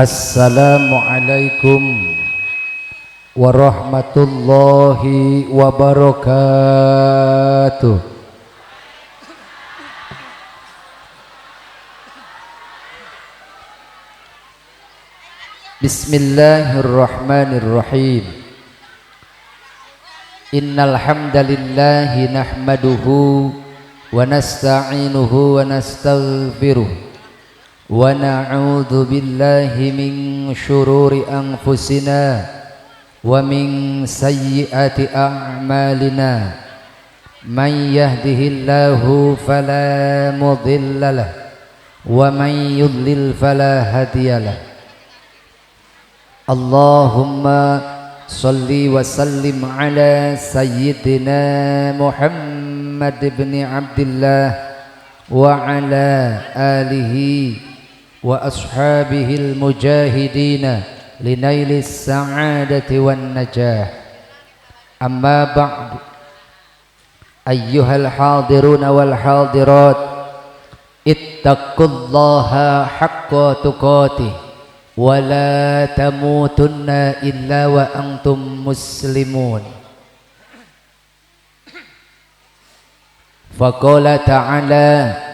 Assalamualaikum warahmatullahi wabarakatuh. Bismillahirrahmanirrahim. Innal hamdalillahi nahmaduhu wa nasta'inuhu wa nastaghfiruh. Wa na'udzu billahi min syururi anfusina wa min sayyiati a'malina. Man yahdihillahu fala mudhillalah wa man yudlil fala hadiyalah. Allahumma salli wa sallim ala sayyidina Muhammad ibn Abdillah wa ala alihi wa ashabihil mujahidina linailis sa'adati wan najah. Amma ba'du, ayyuhal hadiruna wal hadirat, ittaqullaha haqqa tuqatih wa la tamutunna illa wa antum muslimun. Faqala ta'ala,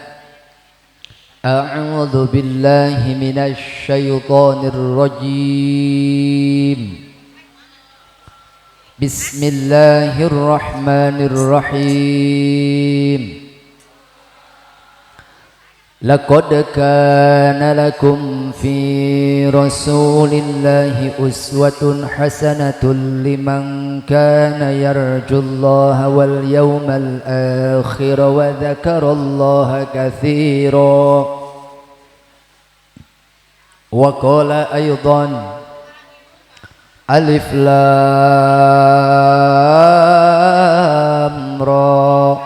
a'udzu billahi minasy syaithanir rajim. Bismillahirrahmanirrahim. Laqad kana lakum fi rasulillahi uswatun hasanatun liman kana yarjullaha wal yawmal akhir wa dzakarallaha katsira. Wa qala aydan alif lam ra.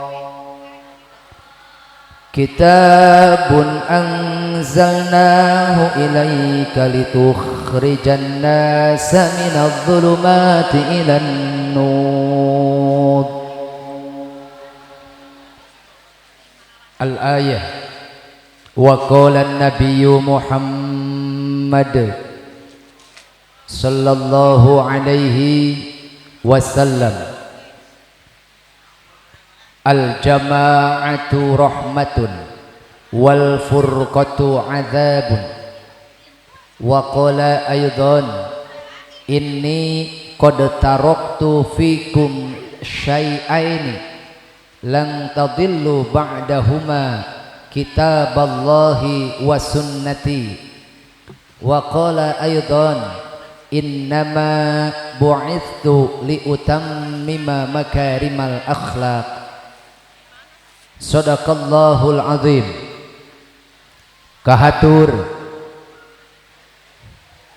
Kitabun anzalnahu ilaika litukhrijan nasa minadh dhulumati ilan nur. Al-ayah. Wa qala an-nabiyyu Muhammad sallallahu alaihi wasallam, al-jama'atu rahmatun wal furqatu adzabun Wa qala aidan inni qad taraktu fikum syai'aini lan tadillu ba'dahuma kitaballahi wa sunnati. Wa qala aidan innama bu'ithtu liutammima makarimal akhlaq. Sadaqallahul azim. Kahatur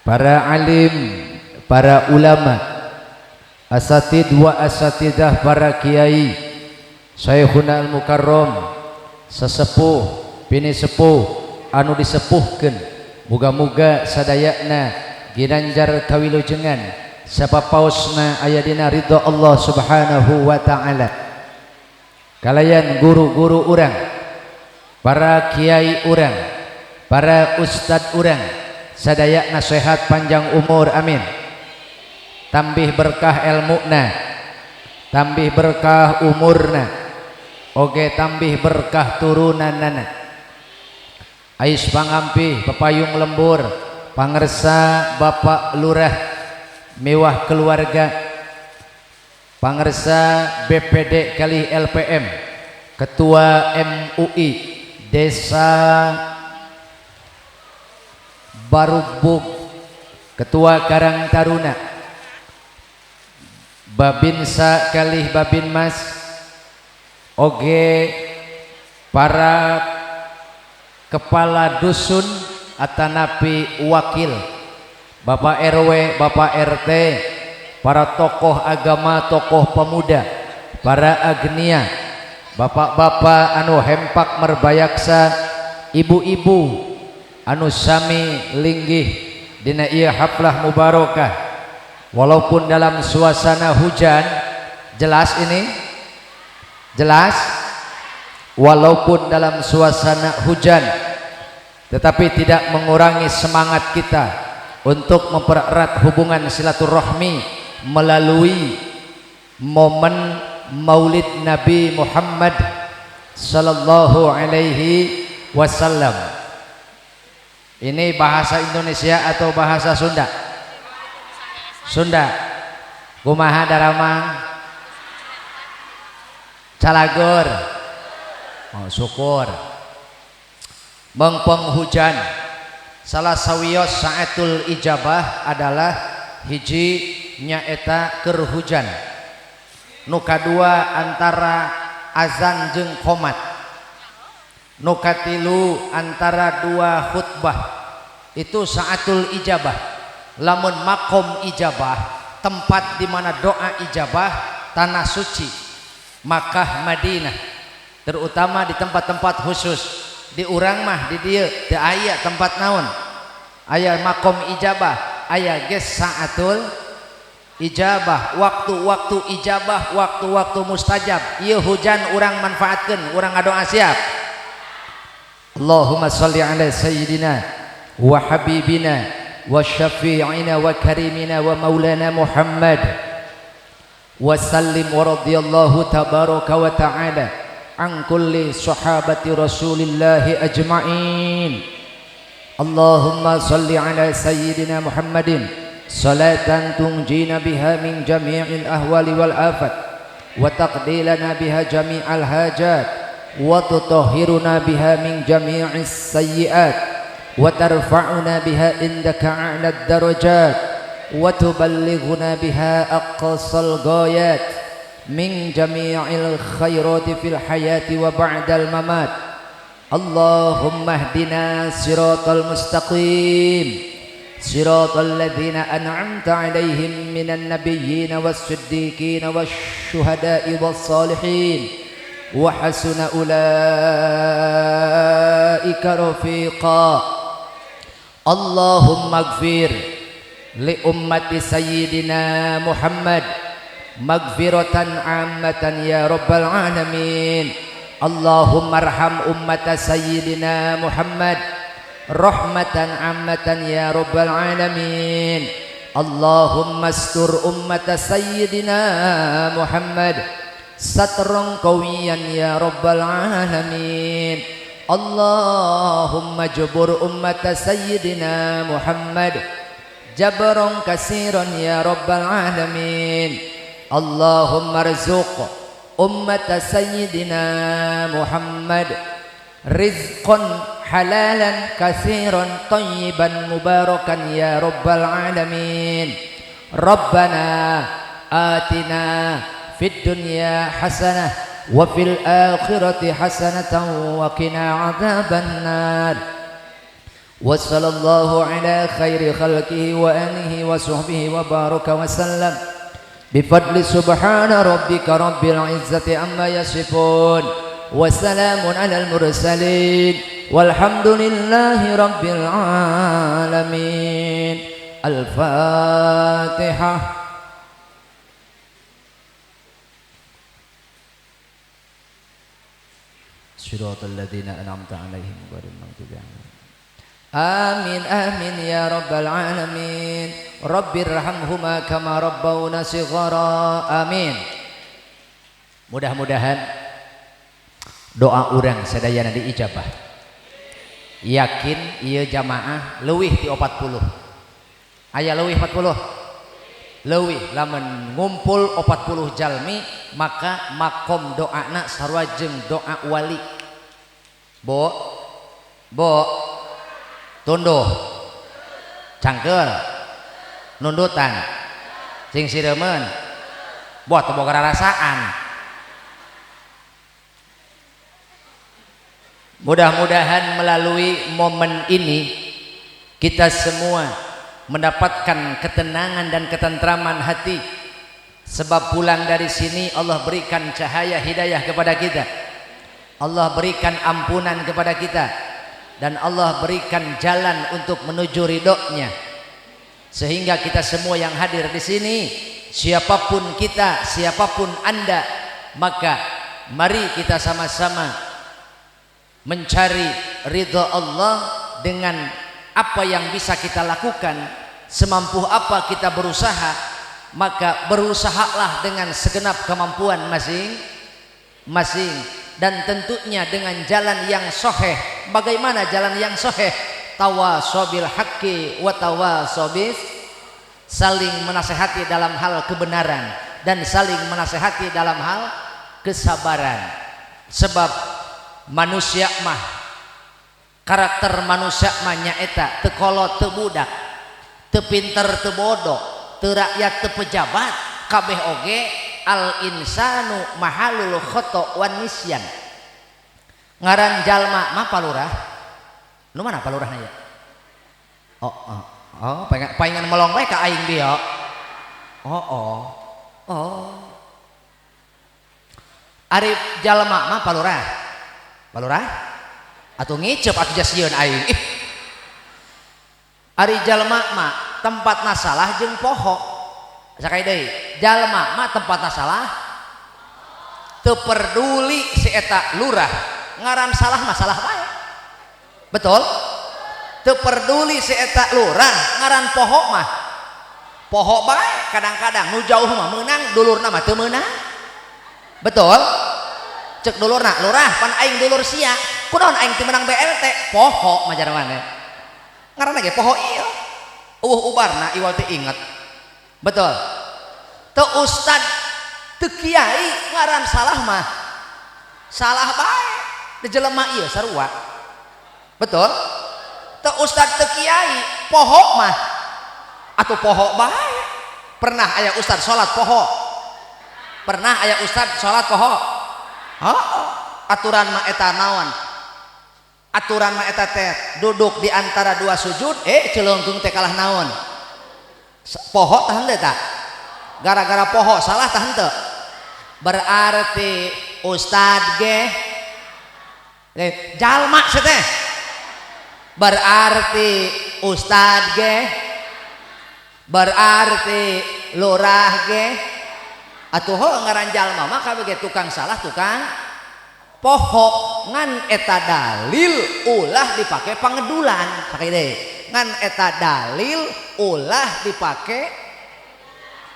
para alim, para ulama, asatid wa asatidah, para kiai, Syekhuna al-Mukarram, sesepuh bini sepuh anu disepuhkeun, muga-muga sadayana ginanjar kawilujengan sapapaosna aya dina ridho Allah Subhanahu wa taala. Kalayan guru-guru urang, para kiai urang, para ustad urang, sadayana sehat panjang umur, amin. Tambih berkah ilmuna, tambih berkah umurna, oge tambih berkah turunanana. Ais pangampih pepayung lembur pangersa Bapak Lurah mewah keluarga, pangersa BPD kali LPM, ketua MUI Desa Barubug, ketua Karang Taruna, Babinsa kalih Babin Mas, oge para kepala dusun atanapi wakil, Bapak RW, Bapak RT, para tokoh agama, tokoh pemuda, para agnia, bapak-bapak anu hempak merbayaksa, ibu-ibu anu sami linggih dina ieu haflah mubarakah. Walaupun dalam suasana hujan, jelas ini? Jelas? Walaupun dalam suasana hujan, tetapi tidak mengurangi semangat kita untuk mempererat hubungan silaturahmi melalui momen Maulid Nabi Muhammad sallallahu alaihi wasallam. Ini bahasa Indonesia atau bahasa Sunda? Sunda. Kumaha daramang? Calagor. Oh, syukur. Mengpeng hujan, salah sawios saatul ijabah adalah hiji nyaeta keur hujan, nu kadua antara azan jeung qomat, nu katilu antara dua khutbah, itu saatul ijabah. Lamun makom ijabah, tempat di mana doa ijabah, tanah suci Makkah Madinah, terutama di tempat-tempat khusus. Di urang mah di dieu teu aya tempat naon, aya makom ijabah, aya geus saatul ijabah, waktu-waktu ijabah, waktu-waktu mustajab. Ieu hujan urang manfaatkeun, urang ngadoa siap. Allahumma shalli ala sayyidina wa habibina wa syafi'ina wa karimina wa maulana Muhammad wa sallim wa radiyallahu tabaraka wa ta'ala an kulli sahabati rasulillahi ajma'in. Allahumma salli ala sayyidina Muhammadin salatan tunjina biha min jami'il ahwali wal afat wa taqdilana biha jami'al hajat wa tutahhiruna biha min jami'is sayyi'at wa tarfa'una biha indaka a'lad darajat wa tuballighuna biha aqsal ghayat min jami'il khairati fil hayati wa ba'dal mamat. Allahumma hdina siratal mustaqim siratal ladzina an'amta 'alaihim minan nabiyyin was-siddiqin wasyuhada'i was-salihin wa hasuna ulaika rafiqa. Allahumma ighfir li ummati sayyidina Muhammad maghfiratan ammatan ya rabbal alamin. Allahumma arham ummata sayyidina Muhammad rahmatan ammatan ya rabbal alamin. Allahumma astur ummata sayyidina Muhammad satran qawiyan ya rabbal alamin. Allahumma jubur ummata sayyidina Muhammad jabron kasiran ya rabbal alamin. Allahumma rzuq ummata sayyidina Muhammad rizqan halalan kasiran tayyiban mubarakan ya rabbal alamin. Rabbana atina fid dunya hasanah wa fil akhirati hasanatan wa qina adzaban nar. Wa sallallahu ala khairi khalqihi wa alihi wa sahbihi wa baraka wa sallam bi fadli subhana rabbika rabbil izzati amma yasifun wa salamun alal mursalin walhamdulillahi rabbil alamin. Al-Fatihah. Shiratal ladzina an'amta 'alaihim ghairil maghdubi 'alaihim. Amin amin ya rabbal alamin. Rabbirhamhuma kama rabbawna shighara. Amin. Mudah-mudahan doa urang sadayana diijabah. Yakin ieu jamaah leuwih ti 40. Aya leuwih 40. Leuwih lamun ngumpul 40 jalmi maka makom doana sarua jeung doa wali. Bo tunduh cangkeul nundutan sing sireumeuan bo teu boga rarasaan. Mudah-mudahan melalui momen ini kita semua mendapatkan ketenangan dan ketentraman hati, sebab pulang dari sini Allah berikan cahaya hidayah kepada kita, Allah berikan ampunan kepada kita, dan Allah berikan jalan untuk menuju ridhonya. Sehingga kita semua yang hadir di sini, siapapun kita, siapapun Anda, maka mari kita sama-sama mencari ridho Allah dengan apa yang bisa kita lakukan, semampu apa kita berusaha, maka berusahalah dengan segenap kemampuan masing-masing, dan tentunya dengan jalan yang sahih. Bagaimana jalan yang sahih? Tawasobil haqqi wa tawasobis, saling menasehati dalam hal kebenaran dan saling menasehati dalam hal kesabaran. Sebab manusia mah, karakter manusia mah nyaeta teu kolot teu budak, teu pinter teu bodoh, teu rakyat teu pejabat, kabeh oge al insanu mahalul khoto wan nisyan. Ngaran jalma mah palurah. Nu mana palurahna ya? Pengen melong bae ka aing dia. Ari jalma mah palurah. Palurah? Atau ngicep atuh jasieun aing. Ari jalma mah tempatna salah jeung poho. Sakali deui, jalma mah tempatna salah teu peduli si eta lurah, ngaran salah mah salah bae. Betul? Teu peduli si eta lurah, ngaran poho mah poho bae. Kadang-kadang nu jauh mah meunang, dulurna mah teu meunang. Betul? Cek dulurna, lurah pan aing dulur sia, kunaon aing teu menang BLT? Poho mah jarwana. Ngaranna ge poho ieu. Ubarna iwal teu inget. Betul. Teu ustad, teu kiai ngaran salah mah salah bae. Teu jelema ieu sarua. Betul? Teu ustad teu kiai, poho mah atuh poho bae. Pernah aya ustad salat poho? Pernah aya ustad salat poho? Aturan mah eta naon? Aturan mah eta teh duduk di antara dua sujud, celengkeung teh kalah naon? Poho tah henteu tah? Gara-gara poho salah tah henteu? Berarti ustad ge jalma sia teh. Berarti ustad ge, berarti lurah ge, atuh ngaran jalma mah kabeh tukang salah, tukang poho. Ngan eta dalil ulah dipake pangedulan. Sakali deui, ngan eta dalil ulah dipake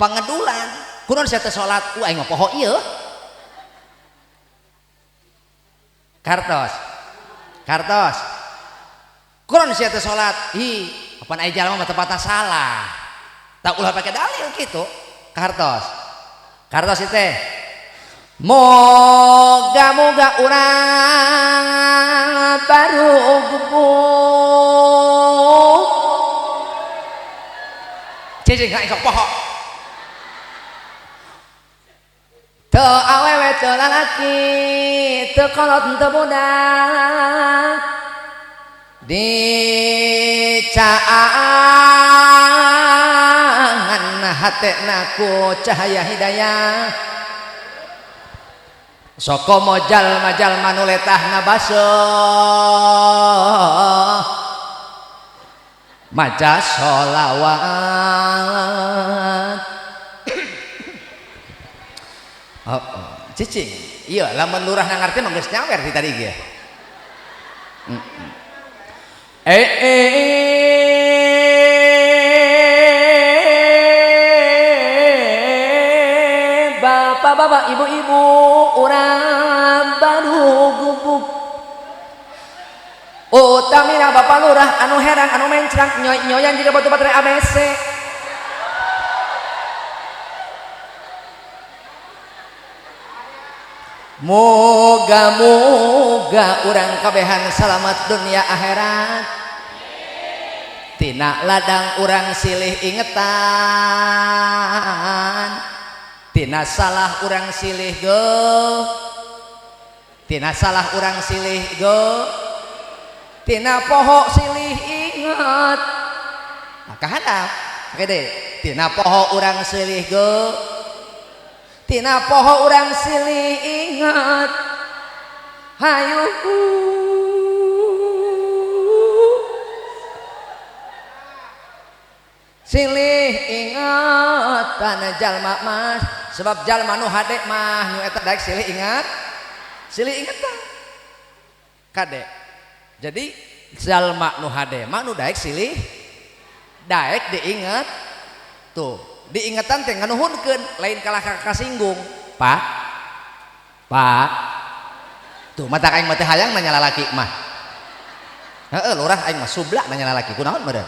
pangedulan. Kunaon sia teh salat aing mah poho ieu. Kartos Kartos. Kuron sia teh salat. Ih, apan aya jalma mah tepatna salah. Tak ulah pakai dalil gitu. Kartos. Kartos itu teh. Moga-moga urang baru gubuk. Cicing ka sok poho. Teu awewe teu lalaki, teu kolot teu budak. Di caangan hatena ku cahaya hidayah. Soko mojal majal manuletahna baso maca sholawat. Cicing iya lamun lurah ngarti mah geus nyawer di tadi ge. Bapak-bapak, ibu-ibu, urang baru gubuk. Utamina bapak lurah anu herang anu mencrang nyoy-nyoyan juga batu baterai ABC. Moga-moga urang kabehan selamat dunia akhirat. Tina ladang urang silih ingetan. Tina salah urang silih go. Tina salah urang silih go. Tina poho silih inget. Maka hadap gede. Tina poho urang silih go. Tina poho urang silih inget. Hayu silih inget tanah jalma mas. Sebab jalma nu hade mah nu eta daek silih ingat. Silih ingetan kade. Jadi jalma nu hade mah nu daek silih daek diinget. Tuh diingetan teh nganuhunkeun lain kalah kasinggung. Pak tuh mata aing mah teh hayang nanya lalaki mah. Heeh lurah aing mah sublak nanya lalaki kunaon meureun.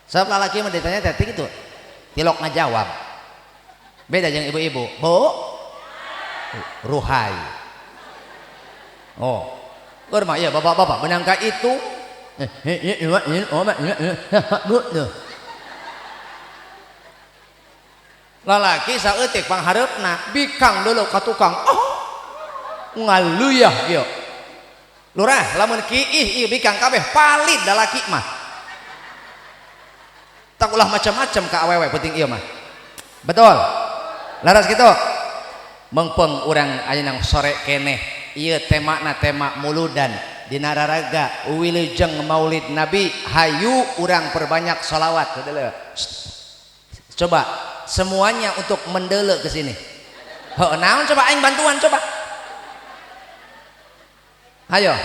Sebab lalaki mah ditanya teh kitu tilok ngajawab. Beda jeung ibu-ibu. Bu ruhai. Oh keur mah ieu bapak-bapak menangka itu lalaki saeutik panghareupna bikang deuleu ka tukang. Ngaluyah kieu. Lurah lamun kiih ieu bikang kabeh palid da laki mah. Tak ulah macam-macam ka awewe penting ieu mah. Betul. Laras gitu. Mengpeng urang ayeuna sore keneh ieu temana tema muludan dina raraga wilujeng maulid nabi hayu urang perbanyak sholawat. Coba semuanya untuk mendeuleu ke sini. Heuh naon coba aing bantuan coba. Hayo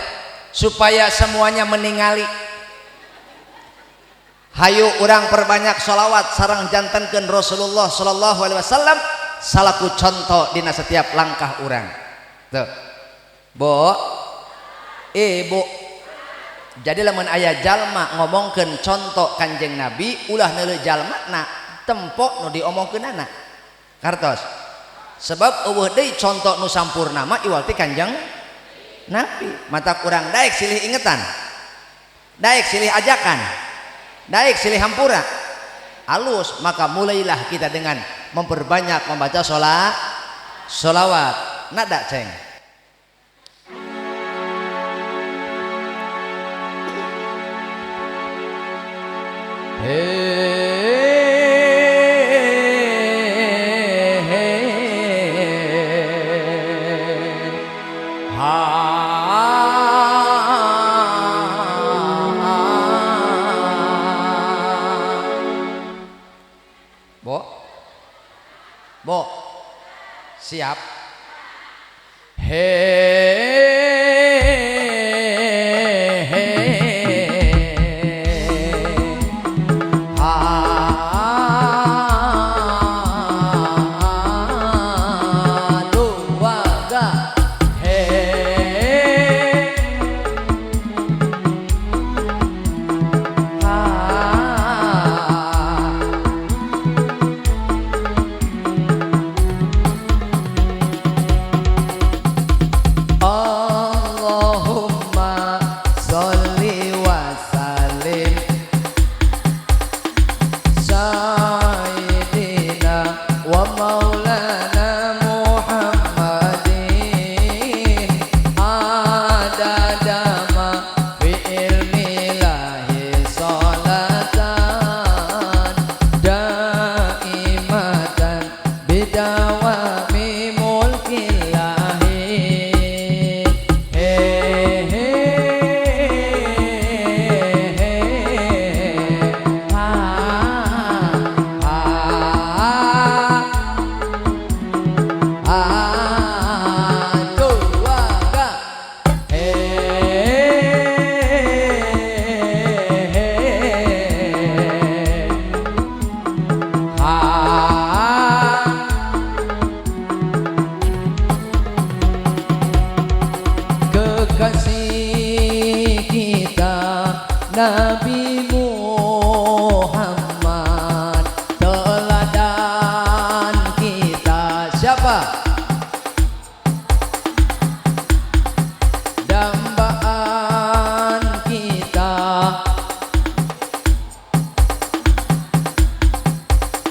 supaya semuanya meningali. Hayu urang perbanyak sholawat sareng jantenkeun Rasulullah sallallahu alaihi wasallam salaku contoh dina setiap langkah urang. Tuh. Bu. Ibu. Jadi lamun aya jalma ngomongkeun contoh Kanjeng Nabi ulah neuleuh jalmana tempo nu diomongkeunana. Kartos. Sebab eueuh deui contoh nu sampurna mah iwal ti Kanjeng Nabi. Mata urang daek silih ingetan. Daek silih ajakan. Daek silih hampura alus, maka mulailah kita dengan memperbanyak membaca sholawat. Nada ceng. Bo, siap.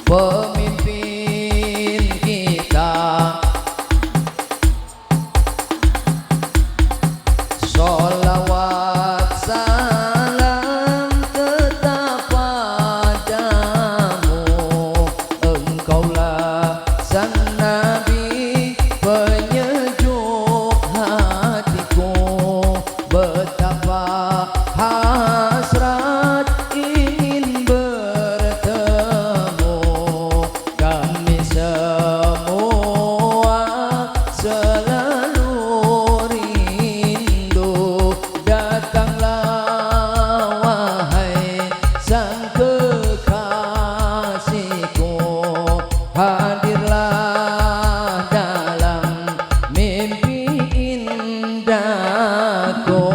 pemimpin kita. Sholawat salam tetap padamu, engkaulah sang Nabi penyejuk hatiku. Betapa hasrat ingin bertemu, kami semua selalu rindu. Datanglah wahai sang kekasihku, hadirlah dalam mimpi indahku.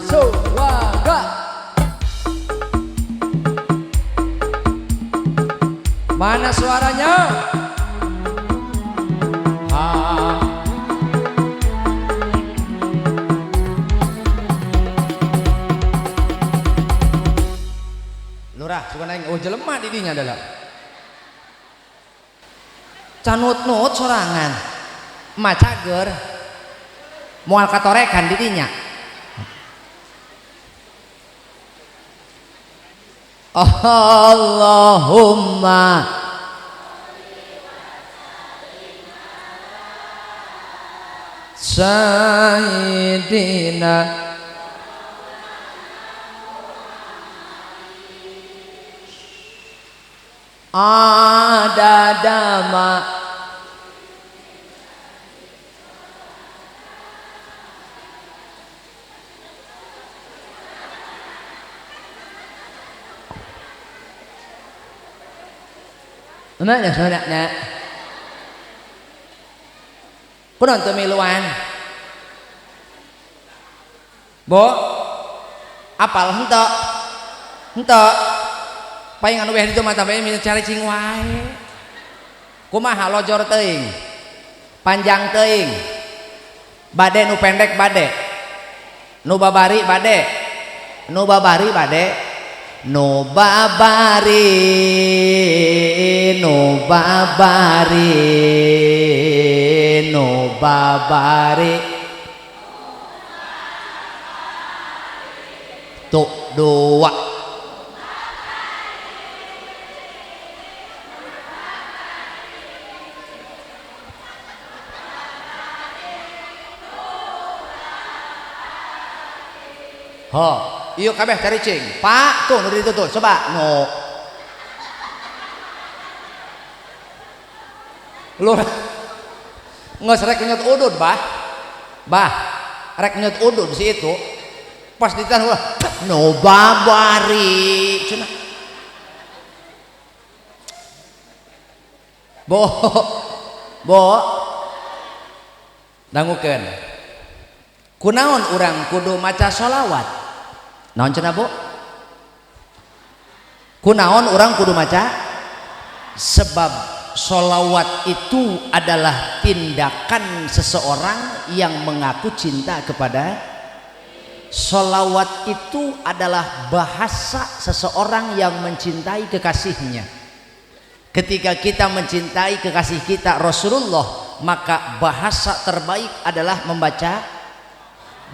Suwaga. Mana suaranya? Lurah suka naik jelema didinya adalah canut-nut sorangan macager moal katorekan didinya. Allahumma sayyidina adadama mana saudara penonton miluan bo apal hentok paling anu weh itu mata bae minta cari cing wae kumaha lojor teuing panjang teuing bade nu pendek bade nu babari bade nu babari bade nu babari nu babari nu babari tuh dua ho iya kabeh cari cing pak tuh nu ditutup coba no lu nggak rek nyot udud bah rek nyot udud si itu pas ditan no babari cina bo dangukeun kunaon urang kudu maca sholawat naon cenah bu kunaon urang kudu maca sebab sholawat itu adalah tindakan seseorang yang mengaku cinta kepada sholawat itu adalah bahasa seseorang yang mencintai kekasihnya. Ketika kita mencintai kekasih kita Rasulullah, maka bahasa terbaik adalah membaca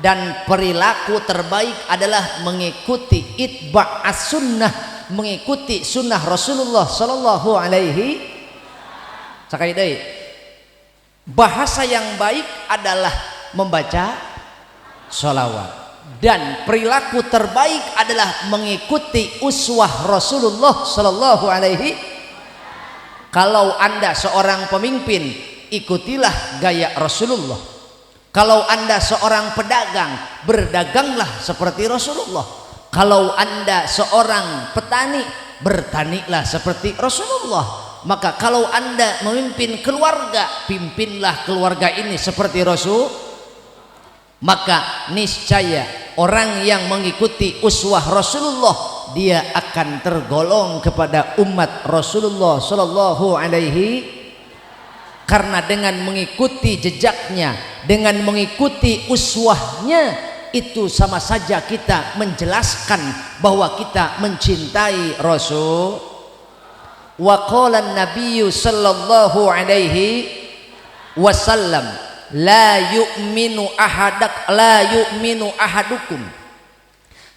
dan perilaku terbaik adalah mengikuti itba' as-sunnah, mengikuti sunnah Rasulullah sallallahu alaihi sakai deui. Bahasa yang baik adalah membaca sholawat dan perilaku terbaik adalah mengikuti uswah Rasulullah sallallahu alaihi. Kalau Anda seorang pemimpin, ikutilah gaya Rasulullah. Kalau Anda seorang pedagang, berdaganglah seperti Rasulullah. Kalau Anda seorang petani, bertanilah seperti Rasulullah. Maka kalau Anda memimpin keluarga, pimpinlah keluarga ini seperti Rasul. Maka niscaya orang yang mengikuti uswah Rasulullah dia akan tergolong kepada umat Rasulullah sallallahu alaihi, karena dengan mengikuti jejaknya, dengan mengikuti uswahnya, itu sama saja kita menjelaskan bahwa kita mencintai Rasul. Wa qala an-nabiy sallallahu alaihi wasallam la yu'minu ahadukum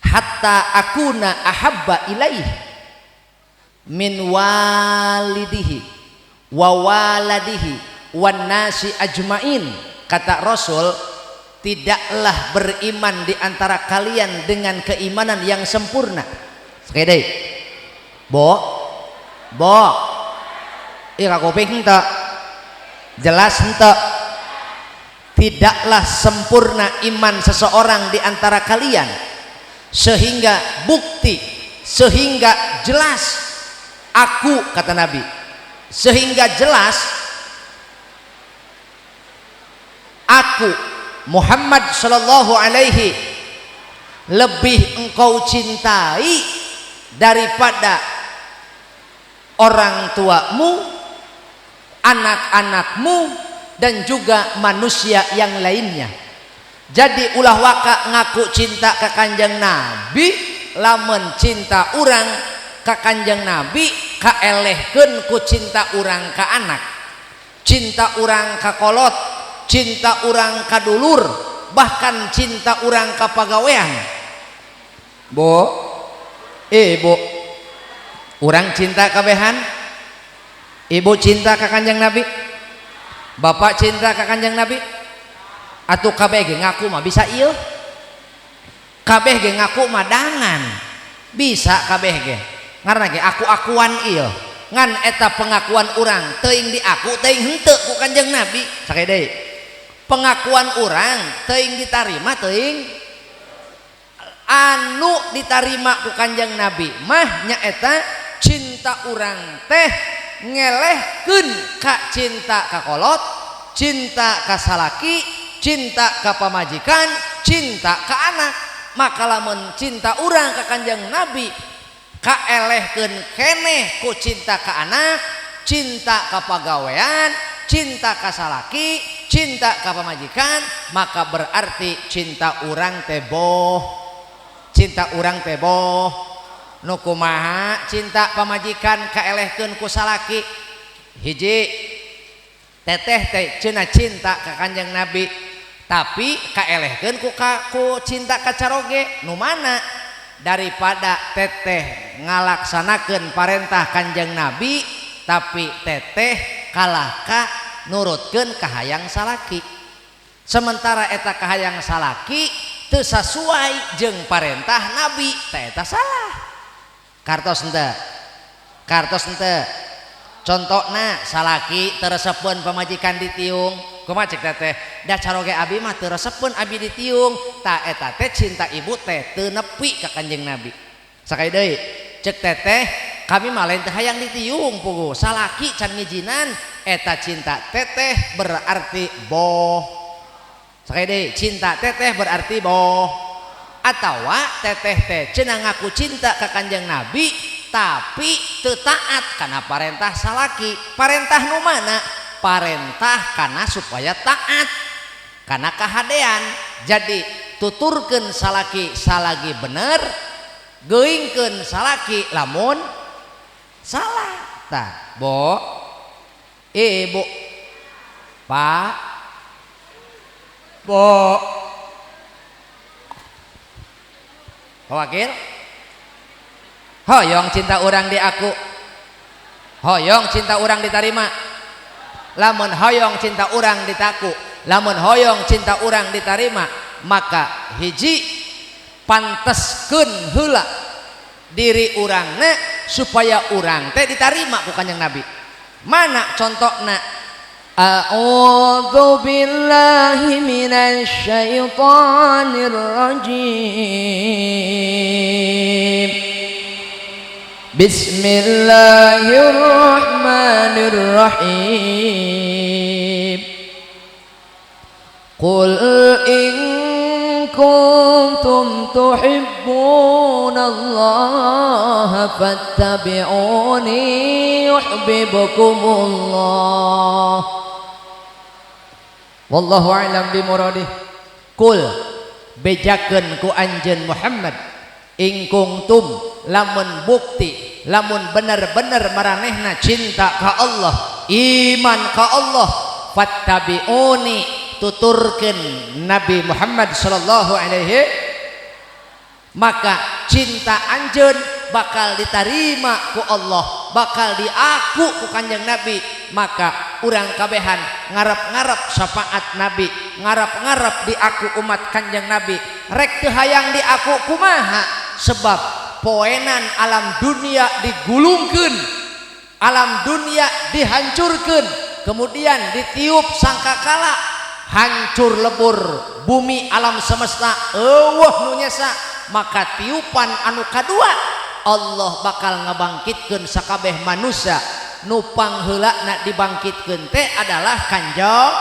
hatta akuna ahabba ilaih min walidihi wa waladihi wan nasi ajmain. Kata Rasul, tidaklah beriman di antara kalian dengan keimanan yang sempurna. Sekali bo ira kuping henteu jelas henteu. Tidaklah sempurna iman seseorang di antara kalian sehingga bukti, sehingga jelas aku, kata Nabi, sehingga jelas aku Muhammad sallallahu alaihi lebih engkau cintai daripada orang tuamu, anak-anakmu, dan juga manusia yang lainnya. Jadi ulah waka ngaku cinta ke Kanjeng Nabi, lamun cinta urang ke Kanjeng Nabi kaelehkeun ku cinta urang ka anak, cinta urang ka kolot, cinta urang ka dulur, bahkan cinta urang ka pagawean. Bo, urang cinta kabehan, ibu cinta ka Kanjeng Nabi, bapak cinta ka Kanjeng Nabi, atuh kabeh ge ngaku mah bisa ieu, kabeh ge ngaku mah dangan bisa kabeh ge, ngaranna ge aku-akuan ieu, ngan eta pengakuan urang teuing di aku teuing henteu ku Kanjeng Nabi. Sakade deui pengakuan urang teuing ditarima, teuing anu ditarima ku Kanjeng Nabi mah nyaeta cinta urang teh ngelehkeun ka cinta ka kolot, cinta ka salaki, cinta ka pamajikan, cinta ka anak. Maka lamun cinta urang ka Kanjeng Nabi kaelehkeun keneh ku cinta ka anak, cinta ka pagawean, cinta ka salaki, cinta ka pamajikan, maka berarti cinta urang teh boh, cinta urang teh boh. Nu kumaha cinta pamajikan kaelehkeun ku salaki, hiji teteh teh cenah cinta ka Kanjeng Nabi tapi kaelehkeun ku cinta ka caroge. Nu mana daripada teteh ngalaksanakeun parentah Kanjeng Nabi tapi teteh kalahka nurutkeun ka hayang salaki, sementara eta ka hayang salaki teu sasuai jeung parentah Nabi, teh eta salah. Kartos ente contohna salaki teresepeun pamajikan ditiung, kumaha cek teteh da caroge abi mah teresepeun abi ditiung, ta eta teh cinta ibu teh teu nepi ka Kanjeng Nabi. Sakali deui cek teteh kami mah lain teh hayang ditiung puguh, salaki can ngijinan, eta cinta teteh berarti boh. Sakali deui cinta teteh berarti boh. Atawa teteh teh cenah ngaku cinta ka Kanjeng Nabi tapi teu taat kana parentah salaki. Parentah nu mana? Parentah kana supaya taat, kana kahadean. Jadi tuturkeun salaki salagi bener, geuingkeun salaki lamun salah. Tah, Bo, Ibu, Pak, Bo, wakil hoyong cinta urang di aku, hoyong cinta urang ditarima. Lamun hoyong cinta urang ditaku, lamun hoyong cinta urang ditarima, maka hiji panteskeun heula diri urangna supaya urang teh ditarima ku Kanjeng Nabi. Mana contohna? A'udzu billahi minasy syaithanir rajim. Bismillahirrahmanirrahim. Qul in kuntum tuhibbun tuhibbunallaha fattabi'uni yuhibbukumullah. Wallahu a'lam bimuradih. Kul bejakeun ku anjeun Muhammad, in kuntum lamun bukti, lamun bener-bener maranehna cinta ka Allah, iman ka Allah, fattabi'uni tuturkeun Nabi Muhammad sallallahu alaihi, maka cinta anjeun bakal diterima ku Allah, bakal diaku ku kanjeng Nabi. Maka urang kabehan ngarep-ngarep syafaat Nabi, ngarep-ngarep diaku umat kanjeng Nabi, rek teu hayang diaku kumaha, sebab poenan alam dunia digulungkeun, alam dunia dihancurkeun, kemudian ditiup sangkakala hancur lebur bumi alam semesta eueuh nu nyesa. Maka tiupan anu kadua Allah bakal ngabangkitkeun sakabeh manusia. Nu pangheulana dibangkitkeun teh adalah kanjeng,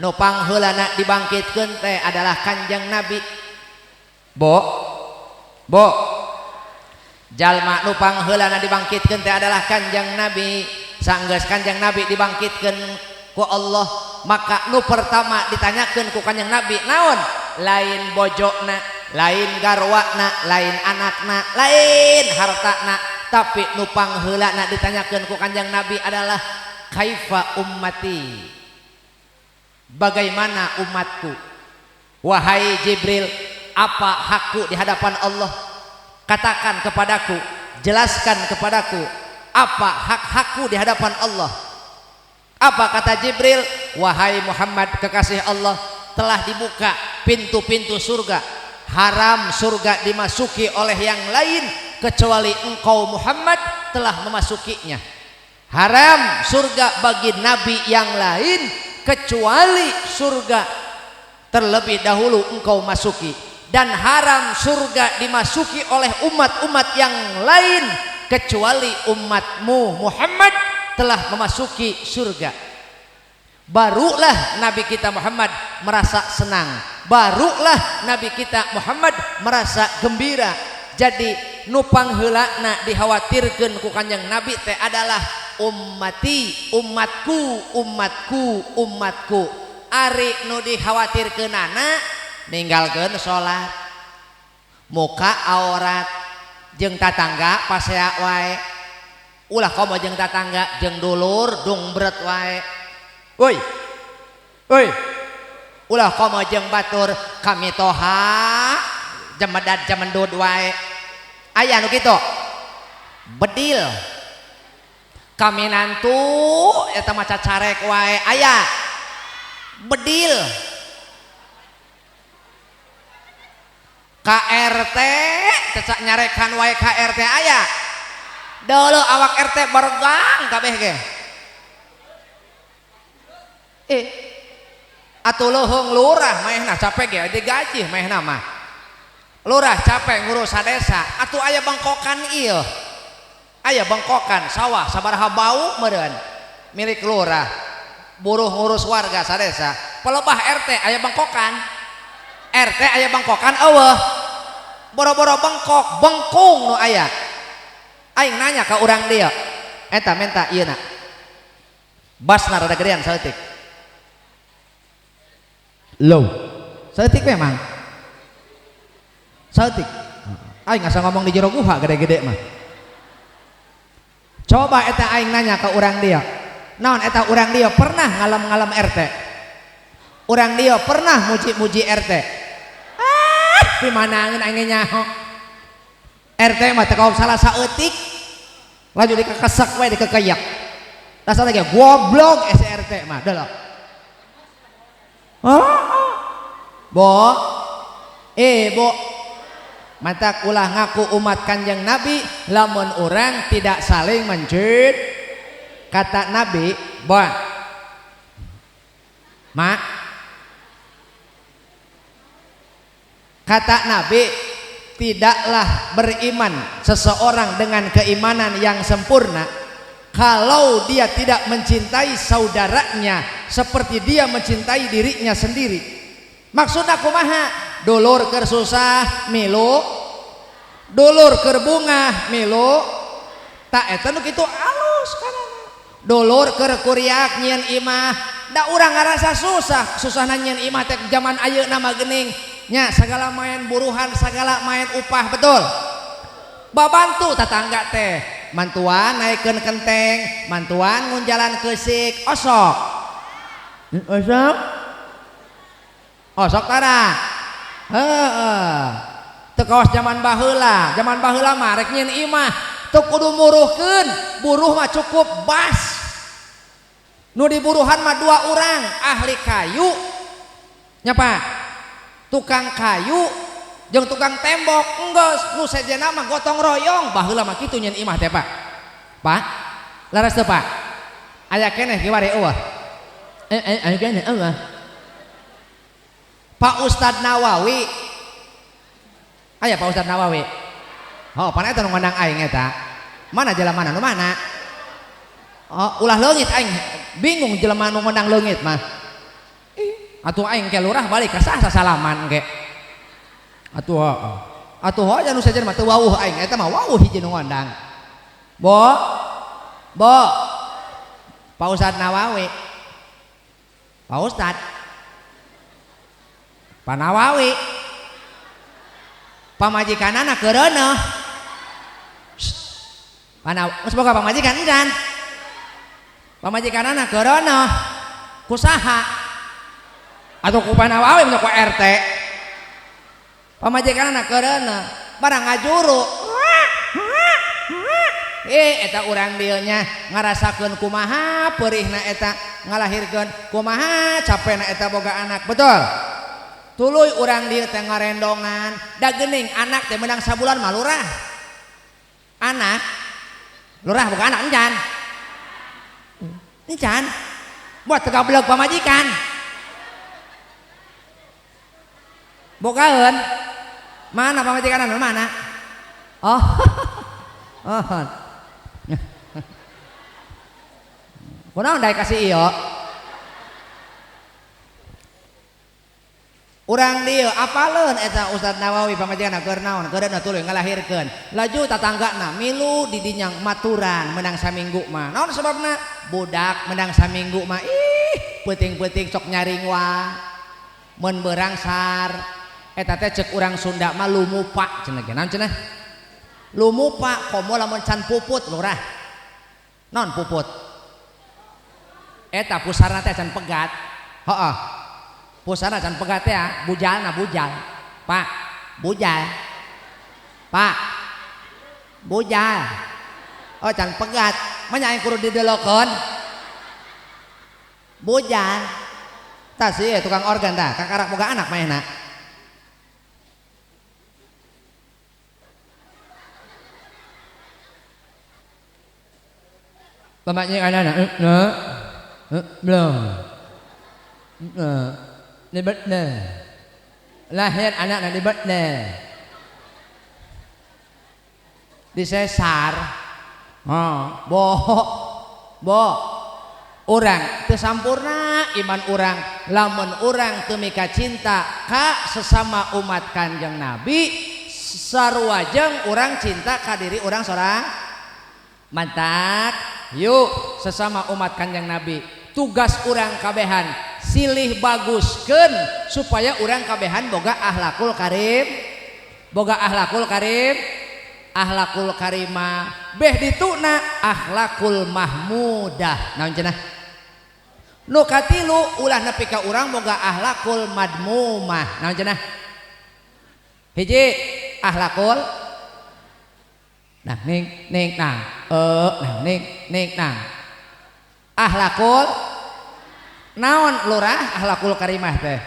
nu pangheulana dibangkitkeun teh adalah kanjeng Nabi. Bo jalma nu pangheulana dibangkitkeun teh adalah kanjeng Nabi. Sanggeus kanjeng Nabi dibangkitkeun ku Allah, maka nu pertama ditanyakeun ku kanjeng Nabi naon? Lain bojona, lain garwana, lain anakna, lain hartana, tapi nu pangheulana ditanyakeun ku kanjeng Nabi adalah kaifa ummati, bagaimana umatku. Wahai Jibril, apa hakku di hadapan Allah? Katakan kepadaku, jelaskan kepadaku apa hak-hakku di hadapan Allah. Apa kata Jibril? Wahai Muhammad kekasih Allah, telah dibuka pintu-pintu surga, haram surga dimasuki oleh yang lain kecuali engkau Muhammad telah memasukinya. Haram surga bagi nabi yang lain kecuali surga terlebih dahulu engkau masuki, dan haram surga dimasuki oleh umat-umat yang lain kecuali umatmu Muhammad telah memasuki surga. Barulah Nabi kita Muhammad merasa senang, barulah Nabi kita Muhammad merasa gembira. Jadi nu pangheulana dikhawatirkeun ku kanjeng Nabi teh adalah ummati, umatku, umatku, umatku. Ari nu dikhawatirkeunana ninggalkeun salat, muka aurat, jeung tatangga pasea wae. Ulah komo jeung tatangga jeung dulur dungbret wae. Woi, ulah komo jeung batur kami toha jemedad jemendud wae. Aya nu kitu. Bedil. Kami nantu eta mah cacarek wae aya. Bedil. KRT cecak nyarekan wae KRT aya. Dulu awak RT bergang kabeh ge. Atuh leuheung lurah maehna capek ya digaji maehna mah. Lurah capek ngurus desa, atuh aya bangkokan ieu. Aya bangkokan sawah sabaraha bau meureun milik lurah. Buruh ngurus warga sadesa. Pelebah RT aya bangkokan. RT aya bangkokan eueuh. Boro-boro bengkok, bengkung nu aya. Aing nanya ka urang dia. Eta menta ieu na. Basna rada gedean saeutik. Low, saeutik memang. Saeutik. Aing asa ngomong di jero guha gede-gede mah. Coba eta aing nanya ke urang dia. Naon eta urang dia pernah ngalam-ngalam RT? Urang dia pernah muji-muji RT? Pimanangeun aing nyaho. RT mah teu kaom salah saeutik. Laju dikekesek we dikekeyak. Dasar lagi goblok RT mah dah. Bo, bo, mata ulah ngaku umat kanjeng Nabi, lamun orang tidak saling mencit. Kata Nabi, bon, mak, kata Nabi, tidaklah beriman seseorang dengan keimanan yang sempurna kalau dia tidak mencintai saudaranya seperti dia mencintai dirinya sendiri. Maksudnya kumaha? dulur keur susah milu, dulur keur bungah milu, tak eta nu kitu alus kana. Dulur keur kuriak nyieun imah, da urang ngarasa susah, susahna nyieun imah teh zaman ayeuna mah geuning nya sagala main buruhan, sagala main upah betul. Babantu tetangga teh, mantuan naikeun kenteng, mantuan ngunjalan keusik, osok. Osok? Osok tara. Heeh. Teu kaos zaman baheula mah rek nyieun imah teu kudu muruhkeun, buruh mah cukup bas. Nu diburuhan mah 2 urang, ahli kayu nya Pak, tukang kayu jeung tukang tembok. Enggeus nu sejenna mah gotong royong, baheula mah kitu nyieun imah teh Pak. Pak, laras teu Pak? Aya keneh kiwari eueuh. Aya keneh eueuh. Pak Ustad Nawawi. Aya Pak Ustad Nawawi. Oh, pana eta nu ngandang aing eta. Mana jelema nu mana? Oh, ulah leungit aing. Bingung jelema nu ngandang leungit mah. Atuh aing ke lurah balik ka sah salaman ge. Atuh aja nu sajen mah teu wawuh aing eta mah wawuh hiji nu ngandang. Bo. Pak Ustad Nawawi. Pak Ustad Pak Nawawi pamajikanana keureuneuh. Geus boga pamajikan encan. Pamajikanana keureuneuh. Kusaha? Atuh ku Pak Nawawi nya ku RT. Pamajikanana keureuneuh, barang ngajuru. Eta urang dieu nya ngarasakeun kumaha peurihna eta ngalahirkeun, kumaha capena eta boga anak. Betul? Tuluy urang dieu teh ngarendongan, da geuning anak teh meunang sabulan mah lurah. Anak lurah bukan anak encan. Encan. Buat teu gablek pamajikan. Bogaeun. Mana pamajikanana mana? Oh. Oh. Kunaon daek kasih ieu? Urang dieu apaleun eta Ustad Nawawi pamajikanna keur naon? Keureuneuh tuluy ngalahirkeun. Laju tatanggana milu di dinyang maturan menang saminggu mah. Naon sebabna? Budak menang saminggu mah ih peuting-peuting sok nyaring wa. Mun beurangsar eta teh ceuk urang Sunda mah lumupa cenah ge. Naon cenah? Lumupa komo lamun can puput lurah. Naon puput? Eta pusarna teh can pegat. Heeh. Pusana can pegat ya, bujalna bujal. Pak, bujal. Pak. Bujal. Oh can pegat, manya aing kudu didelokeun. Bujal. Tah sih tukang organ tah, kakarak boga anak maehna. Bapaknya anak-anak, belum. Libatnya lahir anak libatnya disesar. Bo urang teu sampurna iman urang lamun urang teu mika cinta ka sesama umat Kanjeng Nabi sarua jeung urang cinta ka diri urang sorang. Mantap yuk sesama umat Kanjeng Nabi tugas urang kabehan silih baguskeun supaya urang kabehan boga akhlakul karim, boga akhlakul karim, akhlakul karimah beh dituna akhlakul mahmudah. Naon cenah? Nu katilu ulah nepi ka urang boga akhlakul madmumah. Naon cenah? Hiji akhlakul nah ning nang nah ning nang akhlakul naon lurah akhlakul karimah teh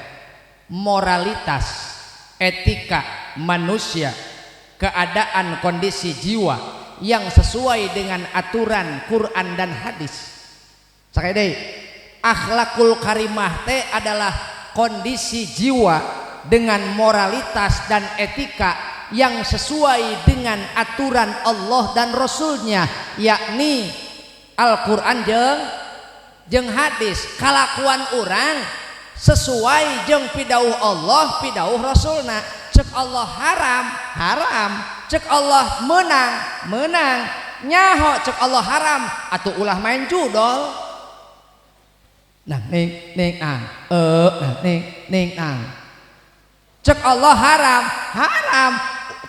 moralitas etika manusia keadaan kondisi jiwa yang sesuai dengan aturan Quran dan hadis. Sakaya deui akhlakul karimah teh adalah kondisi jiwa dengan moralitas dan etika yang sesuai dengan aturan Allah dan Rasulnya, yakni Al-Quran jeung hadis. Kalakuan orang sesuai jeung pidauh Allah pidauh Rasulna. Cek Allah haram haram, cek Allah menang menang, nyaho cek Allah haram atuh ulah main judol. Nah ning nah ning nah cek Allah haram haram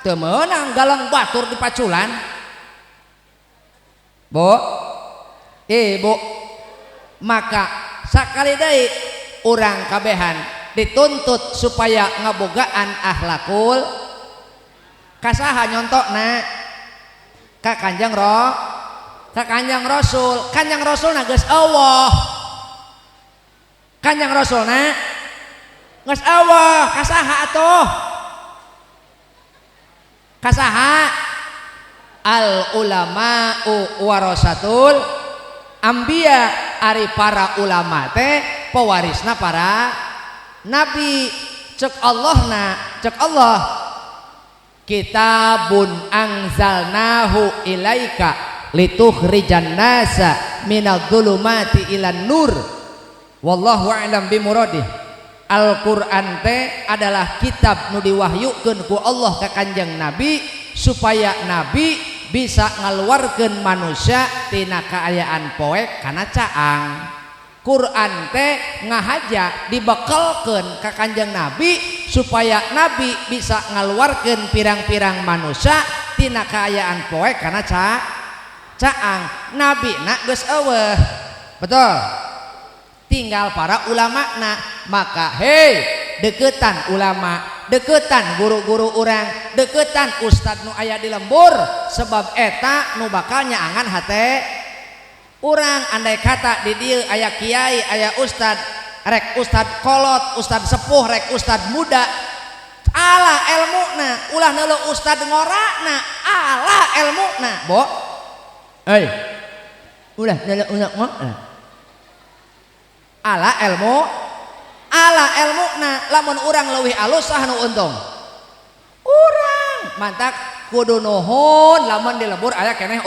teu meunang galang batur di paculan. Bu ibu maka sakali deui urang kabehan dituntut supaya ngabogaan akhlakul kasaha nyontokna ka Kanjeng Rasul. Kanjeng Rasulna geus Allah, Kanjeng Rasulna geus Allah, kasaha atuh kasaha al ulama'u warasatul ambiya, ari para ulama teh pewarisna para nabi. Cek Allah kitabun anzalnahu ilaika litukhrijan nasa minadh dhulumati ilan nur wallahu a'lam bimuradih. Al-Qur'an teh adalah kitab nu diwahyukeun ku Allah ka Kanjeng Nabi supaya Nabi bisa ngaluarkeun manusia tina kaayaan poek kana caang. Quran teh ngahaja dibekelkeun ka Kanjeng Nabi supaya Nabi bisa ngaluarkeun pirang-pirang manusia tina kaayaan poek kana caang. Nabi na geus eueuh, betul, tinggal para ulama na. Maka hei deketan ulama, deketan guru-guru urang, deketan ustad nu aya di lembur, sebab eta nu bakal nyaangan hate urang. Andai kata di dieu aya kiai aya ustad, rek ustad kolot, ustad sepuh, rek ustad muda, ala ilmuna ulah neuleuh ustad ngorana, ala ilmuna bo ulah neuleuh ngorana ala ilmuna. Lamun urang leuwih alus sah nu untung urang mantak kudu nuhun lamun di lembur aya keneh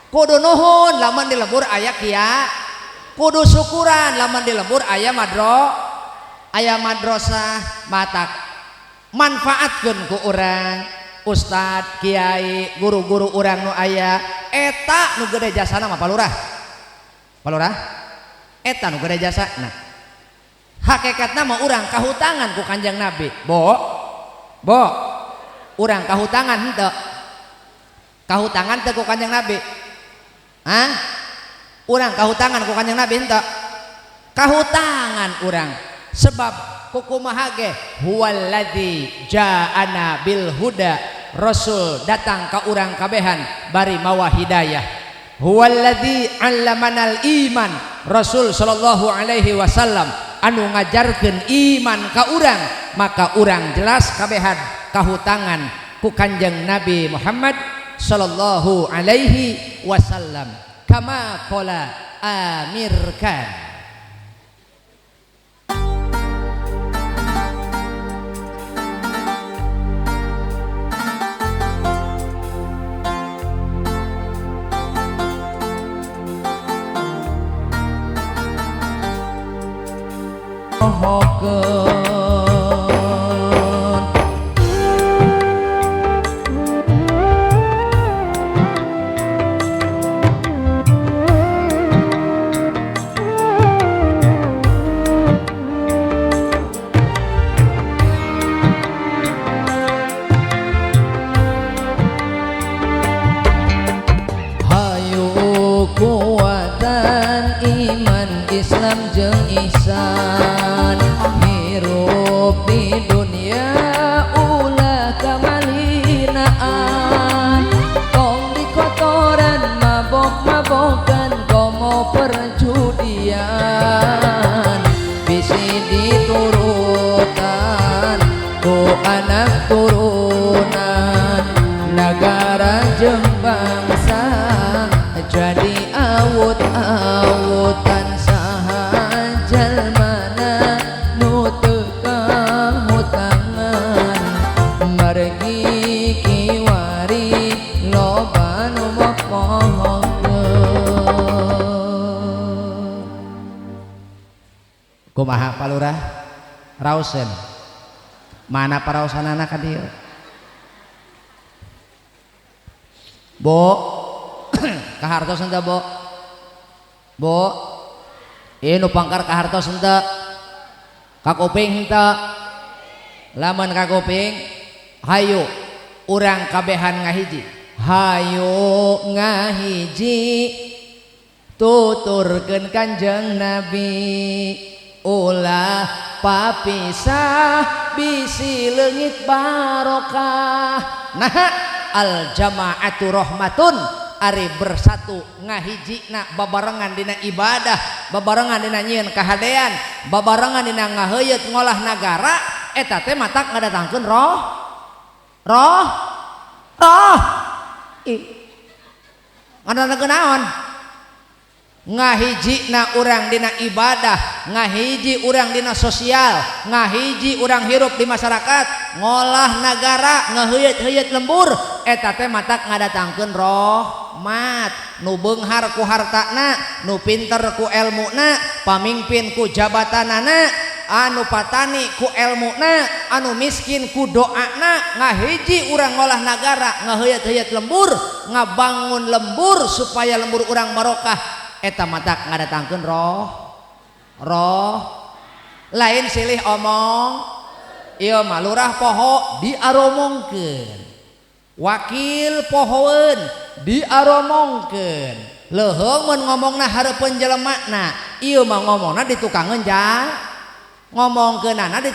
kudu nuhun lamun di lembur aya kiai, kudu syukuran lamun di lembur aya madrasah. Matak manfaatkeun ku urang ustad kiai guru-guru urang nu aya eta nu gede jasana mah palurah eta nu gede jasana. Hakikatna mah urang kahutangan ku Kanjeng Nabi. Bo urang kahutangan henteu? Kahutangan teu ku Kanjeng Nabi? Urang kahutangan ku Kanjeng Nabi henteu? Kahutangan urang sebab kukumaha ge huwallazi ja'ana bil huda, Rasul datang ka urang kabehan bari mawa hidayah. Huwallazi 'allamanal iman, Rasul sallallahu alaihi wasallam anu ngajarkeun iman ka urang. Maka urang jelas kabehan kahutangan ku Kanjeng Nabi Muhammad sallallahu alaihi wasallam. Kama qala Amir Khan. kumaha Pak Lurah rausen mana parausanana ka dieu Bo kahartos henteu Bo ieu nu pangkar kahartos henteu ka kuping henteu lamun ka kuping hayu urang kabehan ngahiji hayu ngahiji tuturkeun Kanjeng Nabi ulah papisah bisi leungit barokah nah al jamaatu rahmatun ari bersatu ngahijina babarengan dina ibadah babarengan dina nyieun kahadean babarengan dina ngaheuyeut ngolah nagara eta teh matak ngadatangkeun roh ngadatangkeun naon ngahijina urang dina ibadah ngahiji urang dina sosial ngahiji urang hirup di masyarakat ngolah nagara ngaheuyeut lembur eta teh matak ngadatangkeun rahmat nu beunghar ku hartana nu pinter ku elmuna pamimpin ku jabatanana anu patani ku elmuna anu miskin ku doana ngahiji urang ngolah nagara ngaheuyeut lembur ngabangun lembur supaya lembur urang barokah eta matak ngadatangkeun roh lain silih omong ieu mah lurah poho diaromongkeun wakil pohoeun diaromongkeun leuheung mun ngomongna hareupeun jelemana ieu mah ngomongna di tukangeun ngomongkeunana di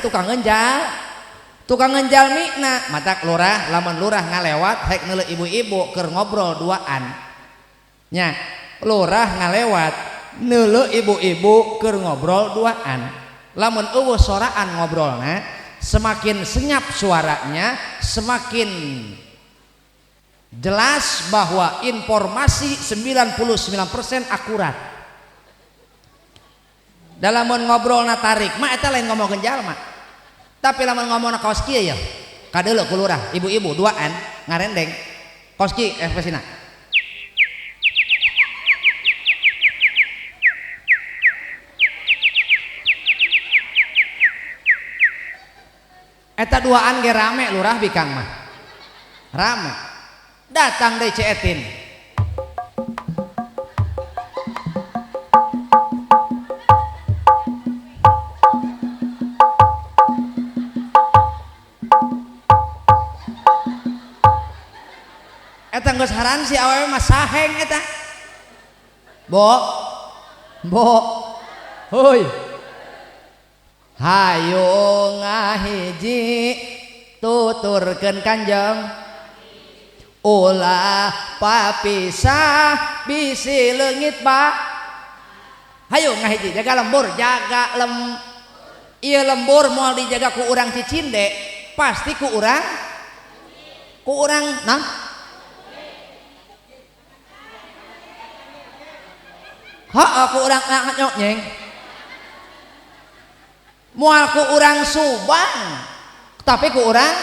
tukangeun jalmina matak lurah lamun lurah ngalewat rek neuleuh ibu-ibu keur ngobrol duaan nya lurah ngalewat neuleuh ibu-ibu keur ngobrol duaan lamun eueuh soraan ngobrolna semakin senyap suaranya semakin jelas bahwa informasi 99% akurat dalam ngobrolna tarik mah eta lain ngomongkeun jalma tapi lamun ngomongna kaos kieu ya kadeuleu ku lurah ibu-ibu duaan ngarendeng kaos kieu ekspresina eta duaan ge rame lurah bikang mah rame datang deui ceetin eta geus haran si awewe mah saheng eta bo heuy hayu ngahiji tuturkeun Kanjeng ulah papisah bisi leungit hayu ngahiji jaga lembur ieu lembur moal dijaga ku urang cicinde pasti ku urang nah ku urang nyeng mual ku urang Subang tapi ku urang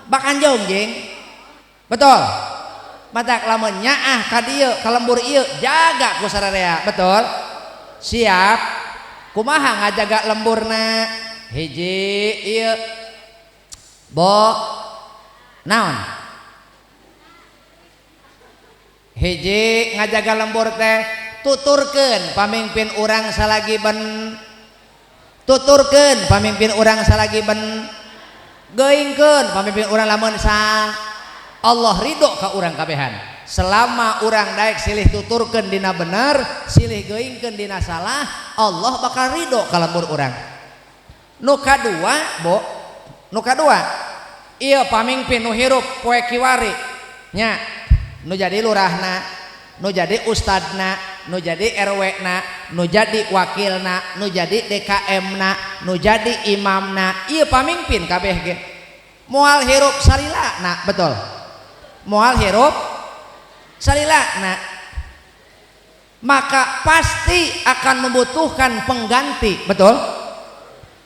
bakanjong jeng betul matak lamun nyaah ka dieu ka lembur ieu jaga ku sararea betul siap kumaha ngajaga lemburna hiji ieu bo naon hiji ngajaga lembur teh tuturkeun pamimpin urang salagi tuturkeun pamimpin urang salagi geuingkeun pamimpin urang lamun Allah ridho ka urang kabehan selama urang daek silih tuturkeun dina bener silih geuingkeun dina salah Allah bakal ridho ka lembur urang nu kadua ieu pamimpin nu hirup poe kiwari nya nu jadi lurahna nu jadi ustadna nu jadi RW na nu jadi wakilna nu jadi DKM na nu jadi imamna ieu pamimpin kabeh ge moal hirup salilana betul moal hirup salilana maka pasti akan membutuhkan pengganti betul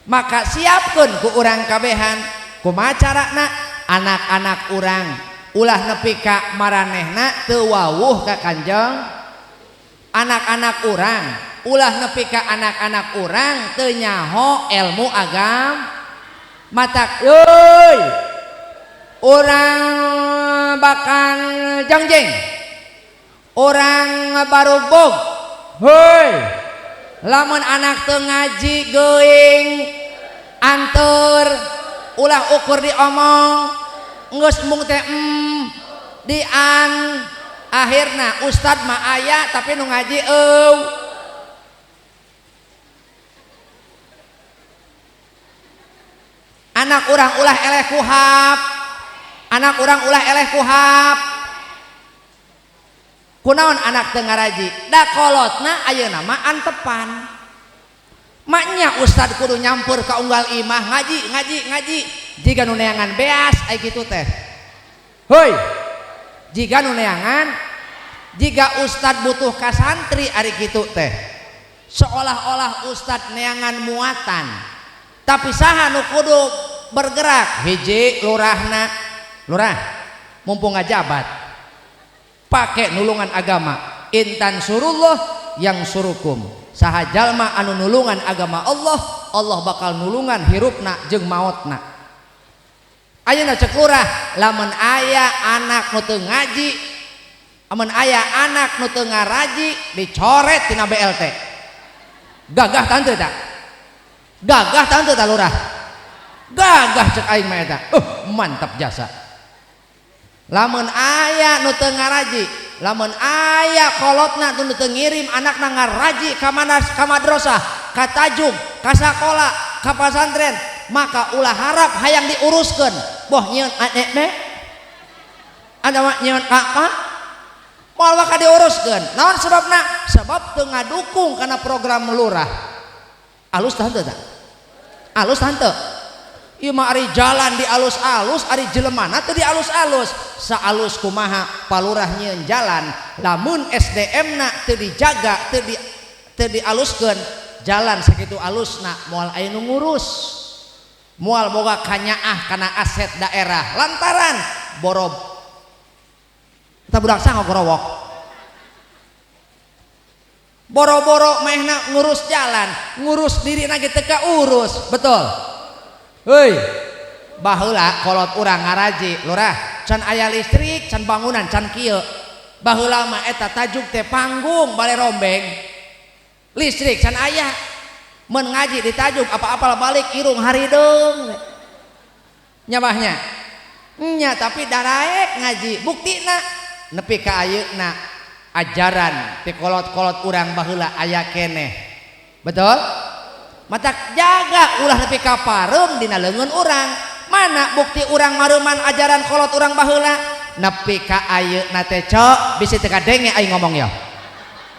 maka siapkeun ku urang kabehan kumaha carana anak-anak urang ulah nepi ka maranehna teu wawuh ka Kanjeng anak-anak urang ulah nepi ka anak-anak urang teu nyaho ilmu agama matak euy urang bakal jangjing urang barugbog heuy lamun anak teu ngaji geuing anteur ulah ukur diomong geus mung teh dian akhirna ustad mah aya tapi nu ngaji anak urang ulah eleh kuhap anak urang ulah eleh kuhap kunaon anak teu ngaraji da kolotna ayeuna mah antepan maknya ustad kudu nyampur ka unggal imah ngaji jika nu neangan beas aya kitu teh heuy jika nu neangan jika ustad butuh ka santri ari kitu teh seolah-olah ustad neangan muatan tapi saha nu kudu bergerak hiji lurahna lurah mumpung ngajabat pake nulungan agama intan surullah yang surukum saha jalma anu nulungan agama Allah Allah bakal nulungan hirupna jeung maotna ayeuna cek lurah lamun aya anak nu teu ngaji amun aya anak nu teu ngaraji dicoret tina BLT gagah tante tak gagah tante tak lurah gagah cek aing mah eta mantap jasa lamun aya nu teu ngaraji lamun aya kolotna teu teu ngirim anakna ngaraji ka madrasah ka tajung ka sakola ka pasantren maka ulah harap hayang diuruskeun boh nyieun ane ada mah nyieun kakak moal ka diuruskeun naon sebabna sebab teu ngadukung kana program lurah alus tante tak alus tante ieu mah ari jalan di alus-alus ari jelemana teu di alus-alus saalus kumaha palurah nyieun jalan lamun SDM na teu dijaga teu dialuskeun jalan sakitu alusna moal aya nu ngurus moal boga kanyaah kana aset daerah lantaran borob eta budak sango gorowok boro-boro mehna ngurus jalan ngurus dirina ge teu kaurus betul heuy baheula kolot urang ngaraji lurah can aya listrik can bangunan can kieu baheula mah eta tajuk teh panggung bale rombeng listrik can aya mun ngaji di tajuk apa-apa balik irung harideung nyabahnya nya tapi daraek ngaji buktina nepi ka ayeuna ajaran ti kolot-kolot urang baheula aya keneh betul matak jaga ulah nepi ka pareum dina leungeun urang mana bukti urang mareuman ajaran kolot urang baheula nepi ka ayeuna teh cok bisi teu kadenge aing ngomong ya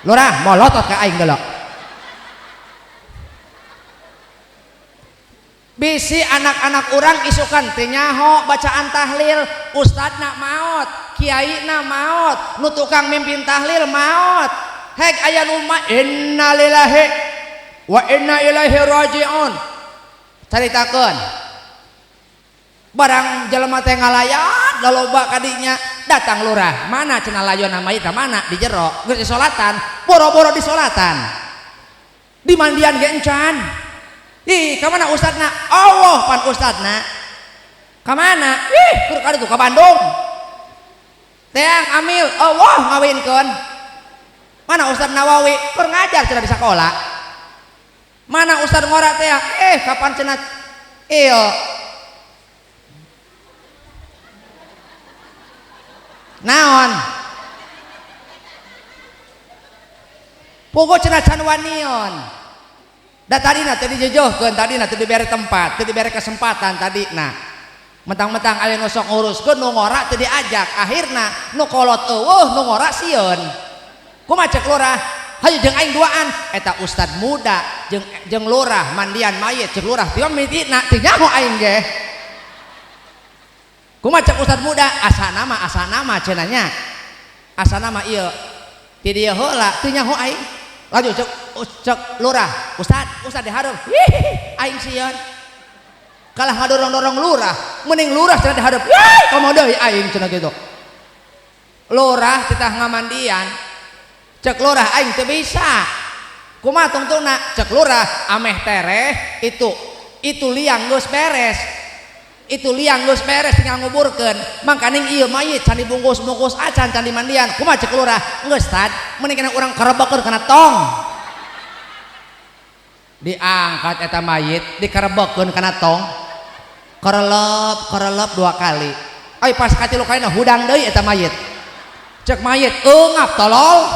lurah molotot ka aing geuleuh bisi anak-anak urang isukan teu nyaho bacaan tahlil ustadna maot kiaina maot nu tukang mimpin tahlil maot hek aya nu innalillahi wa inna ilaihi rajiun caritakeun barang jelema teh ngalayat laloba kadinya datang lurah mana cenah layonna mayit mana di jero geus disolatan boro-boro disolatan di mandian ge encan ih kamana ustadna Allah pan ustadna kamana ih kur kaditu ka Bandung teang amil Allah ngawinkeun mana ustad Nawawi kur ngajar cenah di sakola mana ustad ngora teang kapan cenah ieu naon puguh cenah can wanion da tadina teu dijejohkeun tadina teu dibere tempat teu dibere kesempatan tadina mentang-mentang aya nu sok nguruskeun nu ngora teu diajak akhirna nu kolot eueuh nu ngora sieun kumaha cek lurah hayu jeung aing duaan eta ustad muda jeung lurah mandian mayit cek lurah teu mitina teu nyaho aing ge kumaha cek ustad muda asana mah cenah nya asana mah ieu ti dieu heula teu nyaho aing lanjut cek lurah ustad dihareup aing sieun kalah ngadorong-dorong lurah mending lurah cenah dihareup komo deui aing cenah kitu lurah titah ngamandian cek lurah aing teu bisa kumaha tungtungna cek lurah ameh tereh itu liang geus beres. Itu liang geus beres tinggal nguburkeun. Mangkaning ieu mayit can dibungkus-bungkus acan can dimandian. Kumaha cek lurah? Geus tad, mending kana urang karebekeun kana tong. Diangkat eta mayit, dikarebekeun kana tong. Karelep 2 kali. Ai pas katilu kalina hudang deui eta mayit. Cek mayit eungap tolol.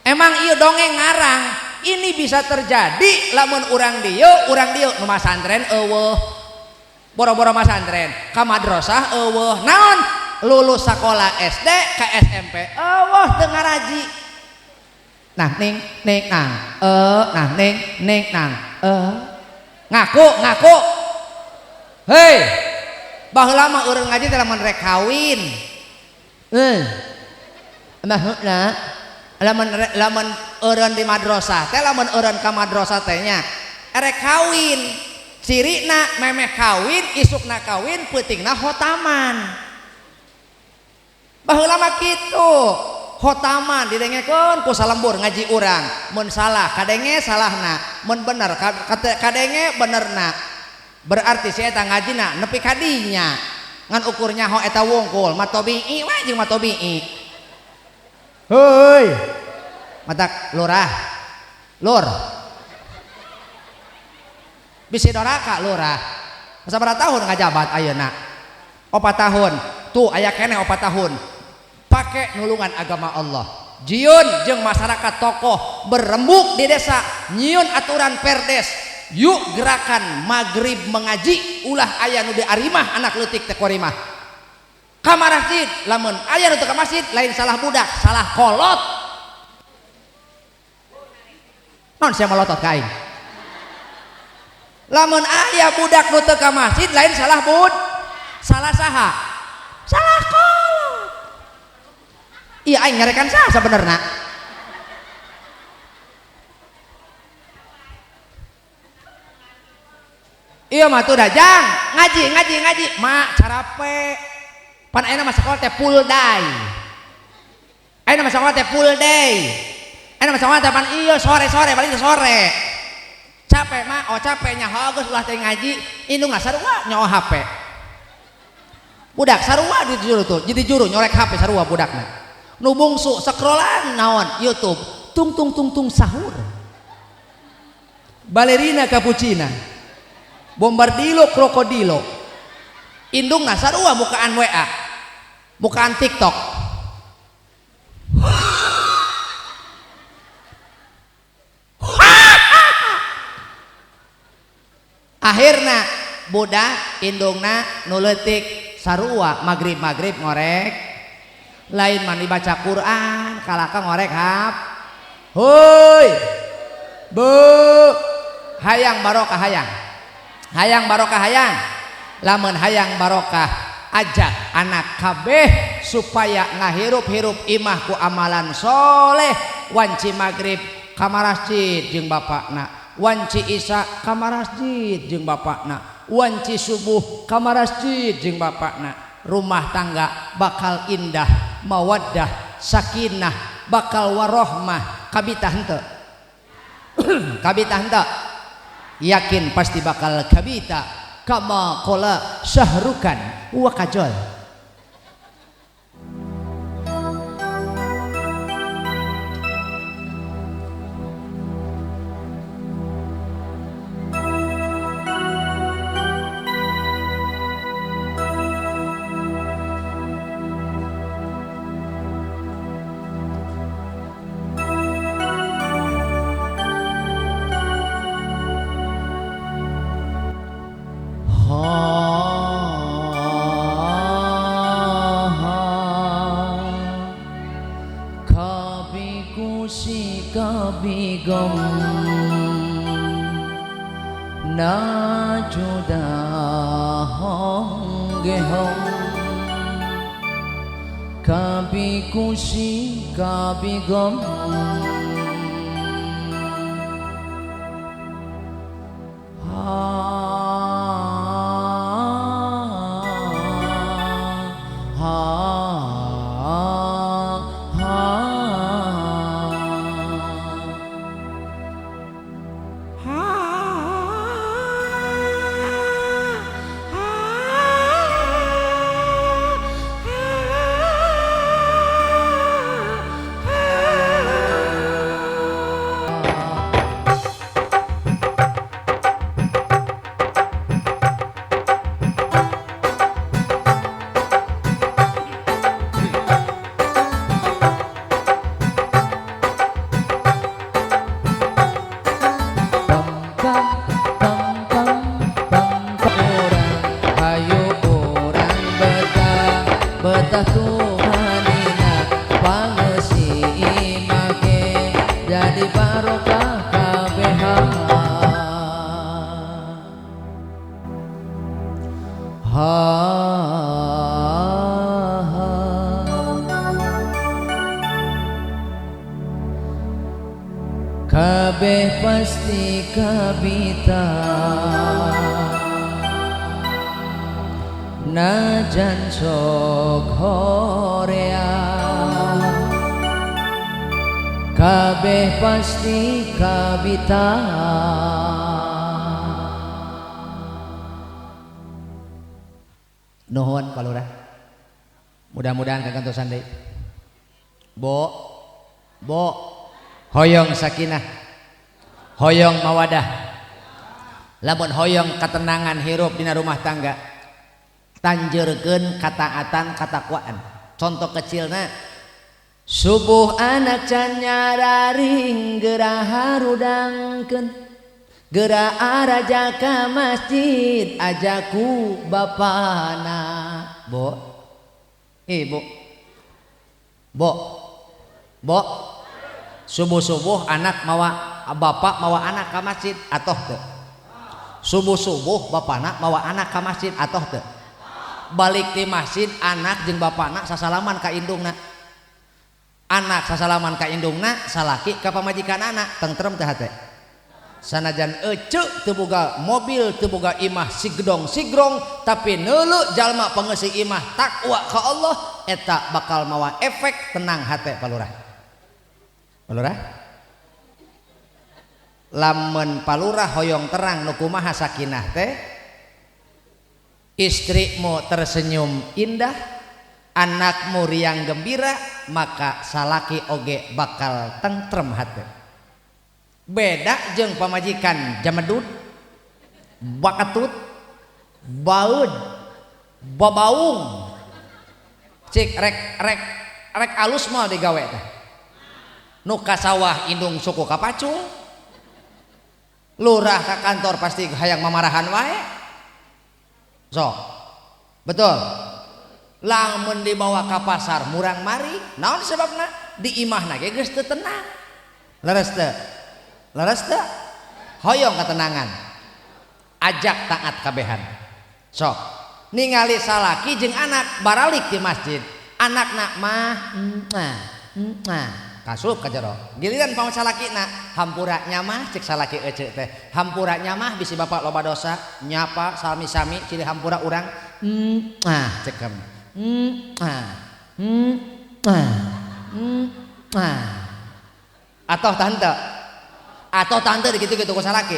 Emang ieu dongeng ngarang. Ini bisa terjadi lamun urang dieu nu masantren eueuh. Boro-boro masantren ka madrasah eueuh. Naon? Lulus sekolah SD ka SMP eueuh teu ngaraji. Nah ning nang nah ning nang ngaku hei baheula mah urang ngaji teh lamun rek kawin maksudna lamun eureun di madrasah teh lamun eureun ka madrasah teh nya rek kawin cirina memeh kawin isukna kawin peutingna hotaman baheula mah kitu hotaman didengekeun ku salembur ngaji urang mun salah kadenge salahna mun bener kadenge benerna berarti si eta ngajina nepi kadinya ngan ukurnya ho eta wungkul matobi'i we jeung matobi'i heuy matak lurah lur bisi doraka lurah sabaraha tahun ngajabat ayeuna 4 tahun tuh aya keneh 4 tahun pakai nulungan agama Allah jiun jeung masyarakat tokoh berembuk di desa nyieun aturan perdes yuk gerakan maghrib mengaji ulah aya nu diarimah anak leutik teh korimah ka masjid lamun aya nu teu ka masjid lain salah budak salah kolot naon sia melotot ka aing lamun aya budak nu teu ka masjid lain salah salah saha salah kolot. Iya aing ngarekan saha sabenerna iya mah tuh dajang ngaji mak carape pan ayeuna mah sakola teh full day ayeuna mah sakola teh full day ayeuna mah sakola teh pan ieu sore balik sore capek mah capek nya geus ulah teh ngaji indungna sarua nyawa HP budak sarua di juru tuh jadi juru nyorek HP sarua budakna nu bungsu scrollan naon YouTube tung sahur balerina cappuccina bombardilo krokodilo indungna sarua mukaan WA mukaan TikTok akhirna budak indungna nu leutik sarua maghrib ngorek lain mandi baca Quran kalaka ngorek hap hoi bu hayang barokah hayang lamun hayang barokah ajak anak kabeh supaya ngahirup-hirup imah ku amalan soleh wanci maghrib ka masjid jeung bapakna wanci isya ka masjid jeung bapakna wanci subuh ka masjid jeung bapakna rumah tangga bakal indah mawaddah sakinah bakal warohmah kabitah henteu kabitah henteu yakin pasti bakal kabita kama qala syahrukan wa kajol bigom na juda hong ge hong kabi kushi kabi gom ha kabeh pasti kabita najan sok horea kabeh pasti kabita. Nuhun kalurah, mudah-mudahan kagantosan deui. Bo hoyong sakinah, hoyong mawadah, lamun hoyong ketenangan hirup dina rumah tangga, tanjurkeun kataatan katakwaan. Contoh kecilna subuh anak can nyararing geura harudangkeun, geura araja ka masjid ajaku bapana. Bo subuh-subuh anak mawa bapak mawa anak ka masjid atoh teu? Subuh-subuh bapana mawa anak ka masjid atoh teu? Balik di masjid anak jeung bapana sasalaman ka indungna, anak sasalaman ka indungna, salaki ka pamajikan anak tentrem teh hate. Sanajan eceuk teu boga mobil, teu boga imah sigrong tapi neuleuh jalma pangeusik imah takwa ka Allah, eta bakal mawa efek tenang hate palurah. Lamun palurah hoyong terang nu kumaha sakinah teh, istrimu tersenyum indah, anakmu riang gembira, maka salaki oge bakal tentrem hate. Beda jeung pamajikan jamedud, bakatut, baud, babaung, cik rek alus mah digawe teh. Nu ka sawah indung suku kapacung, lurah ka kantor pasti hayang mamarahan wae. Sok, betul. Lamun dibawa ka pasar murang mari, naon sebabna? Di imahna ge geus teu tenang. Leres teu? Hoyong ketenangan, ajak taat kabehan. Sok ningali salaki jeung anak baralik di masjid, anakna mah kasup ka jero, giliran paman salakina hampura nyamah cek salaki ece teh, hampura nyamah bisi bapak loba dosa nyapa sami-sami cili hampura urang cek kami atau tante gitu-gitu ku salaki.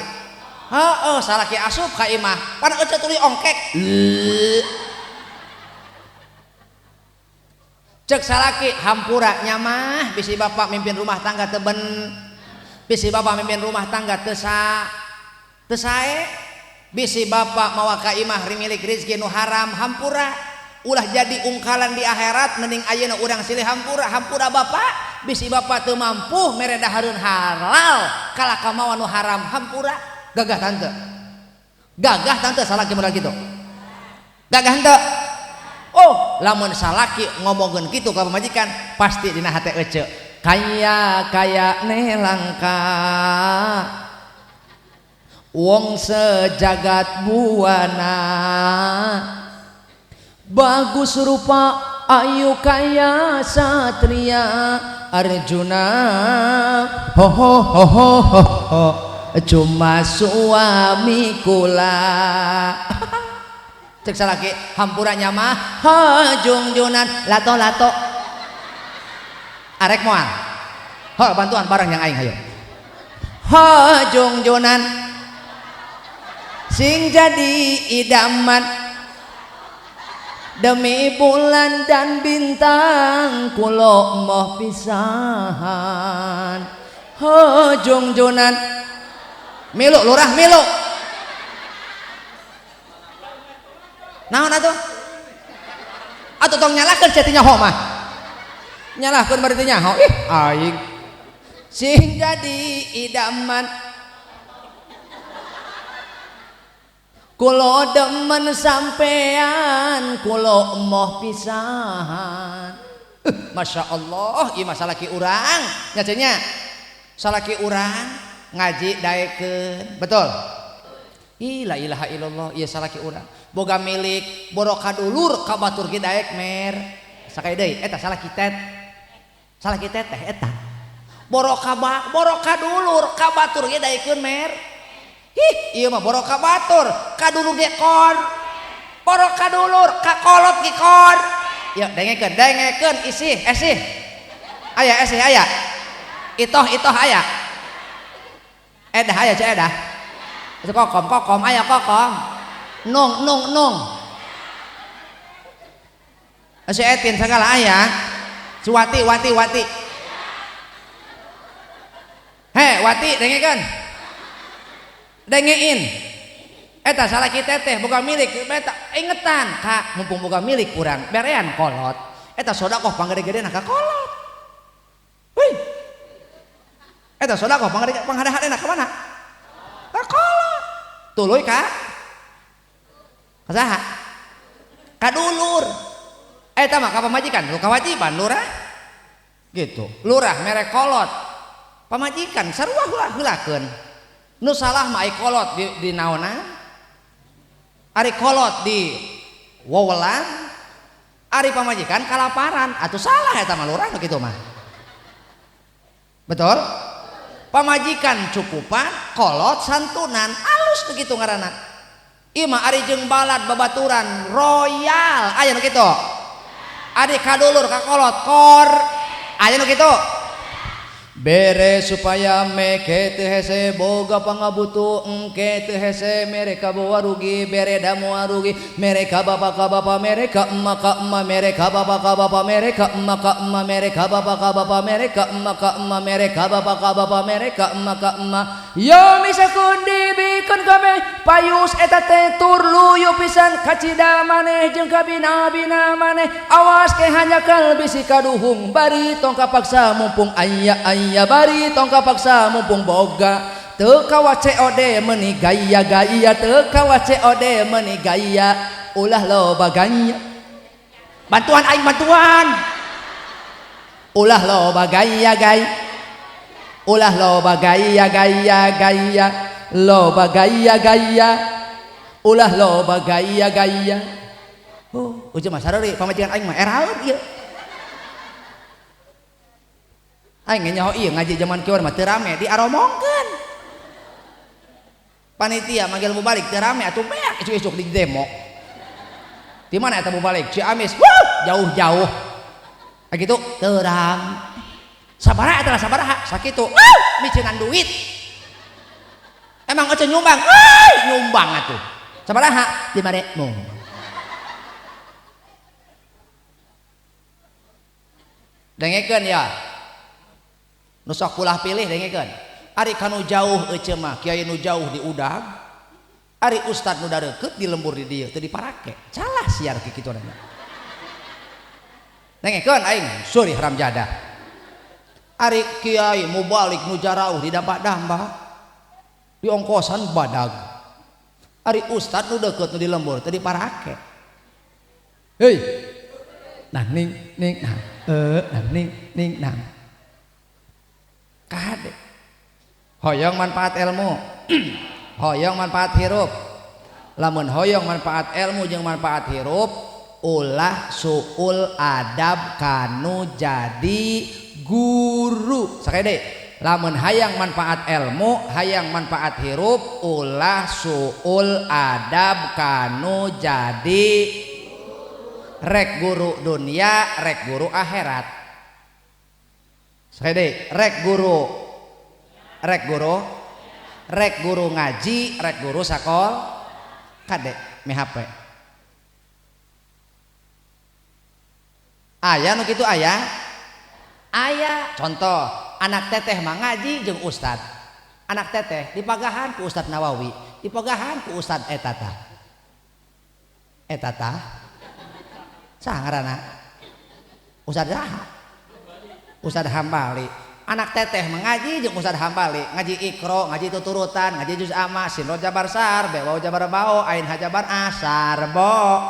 Salaki asup ka imah pan ece tuluy ongkek cek salaki hampura nyamah bisi bapak mimpin rumah tangga teben, bisi bapak mimpin rumah tangga teu sae, bisi bapak mawa ka imah milik rezeki nu haram hampura, ulah jadi ungkalan di akhirat mending ayeuna urang silih hampura bapak, bisi bapak teu mampu mere dahareun halal kala kamawa nu haram hampura. Gagah tante salaki modal kitu, gagah henteu. Lamun salaki ngomongkeun kitu ka pamajikan pasti dina hate ece kaya nelangka wong sejagat buana, bagus rupa ayu kaya satria Arjuna, cuma suami kula. Cek salaki hampura nyamah jungjunan lato arek moal bantuan barang yang aing hayo jungjunan sing jadi idaman demi bulan dan bintang kulo moh pisahan jungjunan milu lurah milu naon atuh tong nyalakeun cetinya ho mah nyalahkeun bari teh nyaho aing sing jadi idaman kulo demen sampean kulo moh pisahan. Masya Allah ieu mah salaki urang nya cenah salaki urang ngaji daekeun betul. La ilaha illallah ieu salaki urang boga milik borok kadulur ka batur ge daek mer sakaya deui eta salaki tet teh eta Borok kadulur ka batur ge daekeun mer. Ieu mah borok ka batur, kadulur ge kon. Borok kadulur ka kolot ge kon. Ya dengekeun isih aya aya. Itoh aya. Edah aya cek edah. Kokom aya kokom. Nung. Si Etin segala aya. Wati. Wati dengein. Eta salah kita teh boga milik. Eta ingetan Kak, mumpung boga milik urang berean kolot. Eta sodakoh panggede-gedena ka kolot. Heuh. Eta sodakoh panghade-hadena ka mana? Ka kolot. Tuluy ka saha? Ka dulur. Eta mah ka pamajikan, lu kawajiban lurah. Gitu. Lurah mere kolot. Pamajikan sarua heula-heulakeun. Nu salah mah ai kolot di naonan. Ari kolot di wewelan. Ari pamajikan kalaparan. Atuh salah eta mah lurah kitu mah. Betul? Pamajikan cukupan, kolot santunan, alus begitu ngaranna. Ieu mah ari jeung balad babaturan royal, aya nu kitu. Ari kadulur ka kolot kor, aya nu kitu. Bere supaya meke teu hese boga pangabutu engke teu hese mereka bawa rugi bere damu arugi mereka bapa ka bapa mereka emma ka emma mereka bapa ka bapa mereka emma ka emma mereka bapa ka bapa mereka emma ka emma mereka bapa ka bapa mereka emma ka emma yo misakun dibikeun kabeh payus eta teh tur luyu pisan kacida maneh jeung kabina-bina maneh awas ke hanjakal bisi kaduhung bari tong kapaksa mumpung aya bari tong kapaksa mumpung boga teu kawa COD meuni gaya teu kawa COD meuni gaya ulah loba gaya bantuan aing bantuan ulah loba gaya ulah loba gaya loba gaya ulah loba gaya ujung mah sareureui pamajikan aing mah eraeun ieu aing nyaho ieu ngaji zaman kieu mah teu rame diaromongkeun. Panitia manggil mubalik teu rame atuh beak isuk-isuk di demo. Di mana eta mubalik? Ciamis. Jauh-jauh. Kagitu teu rame. Sabaraha eta sabaraha? Sakitu. Miceungan duit. Emang eueuh nyumbang? Nyumbang atuh. Sabaraha? 5.000. Dengekeun ya. Nu sok ulah pilih dengekeun. Ari kanu jauh eueuh mah kiai nu jauh di udag. Ari ustad nu dareukeut di lembur di dieu teu diparake. Salah siar kitu namanya. Dengekeun aing suri Ramjada. Ari kiai mubalik nu jarauh di dampak-dampak. Di ongkosan badag. Ari ustad nu deukeut nu di lembur teu diparake. Hei. Nah ning nah. Ning nah. Kade hoyong manfaat ilmu hoyong manfaat hirup lamun hoyong manfaat ilmu jeung manfaat hirup ulah suul adab kanu jadi guru sakede lamun hayang manfaat ilmu hayang manfaat hirup ulah suul adab kanu jadi rek guru dunia rek guru akhirat. Sakede rek guru ngaji rek guru sakol kade mi HP aya nu kitu aya contoh anak teteh mah ngaji jeung ustad anak teteh dipagahan ku Ustad Nawawi dipagahan ku Ustad etata saha ngaranna Ustad saha Ustad Hambali anak teteh mengaji jeung Ustad Hambali ngaji Iqra ngaji tuturutan ngaji juz amma sinro jabar sar bewa jabar bao ain hajabar asar bo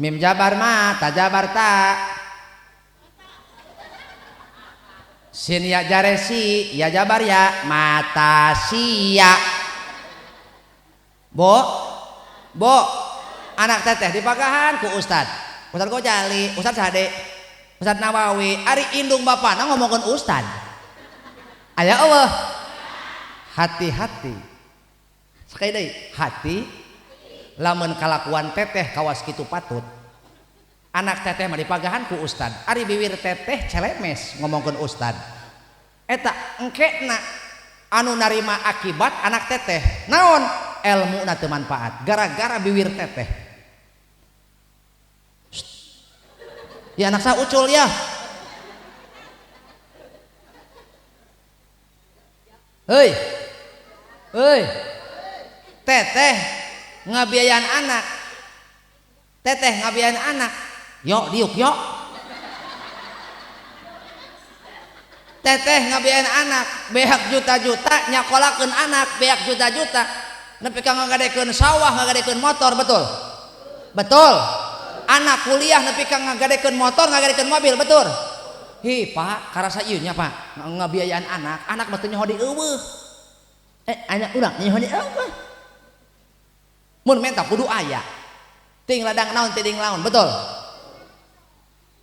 mim jabar ma ta jabar ta sin ya jaresi ya jabar ya mata sia bo anak teteh dipagahan ku Ustad Gojali, Ustad Sade, Ustad Nawawi, ari indung bapana ngomongkeun Ustad. Aya Allah. Hati-hati. Sekali deui, hati lamun kalakuan teteh kawas kitu patut. Anak teteh mah dipagahan ku Ustad. Ari bibir teteh celemes ngomongkeun Ustad. Eta engkena anu narima akibat anak teteh. Naon? Ilmuna teu manfaat gara-gara bibir teteh. Ya anak saya ucul ya. Hei, hei, teteh ngabiayan anak, teteh ngabiayan anak, yok diuk yok. Teteh ngabiayan anak, beak juta-juta, nyakolakeun anak, beak juta-juta, nepi ka ngagadekeun sawah, ngagadekeun motor, betul, betul. Anak kuliah nepi ka ngagadekeun motor, ngagadekeun mobil, betul. Hi Pak, karasa ieu nya Pak, ngabiayaan anak mah teu nyoho di eueuh. Anak urang nyoho di eueuh. Mun menta kudu aya. Ting ladang naon ting laon, betul.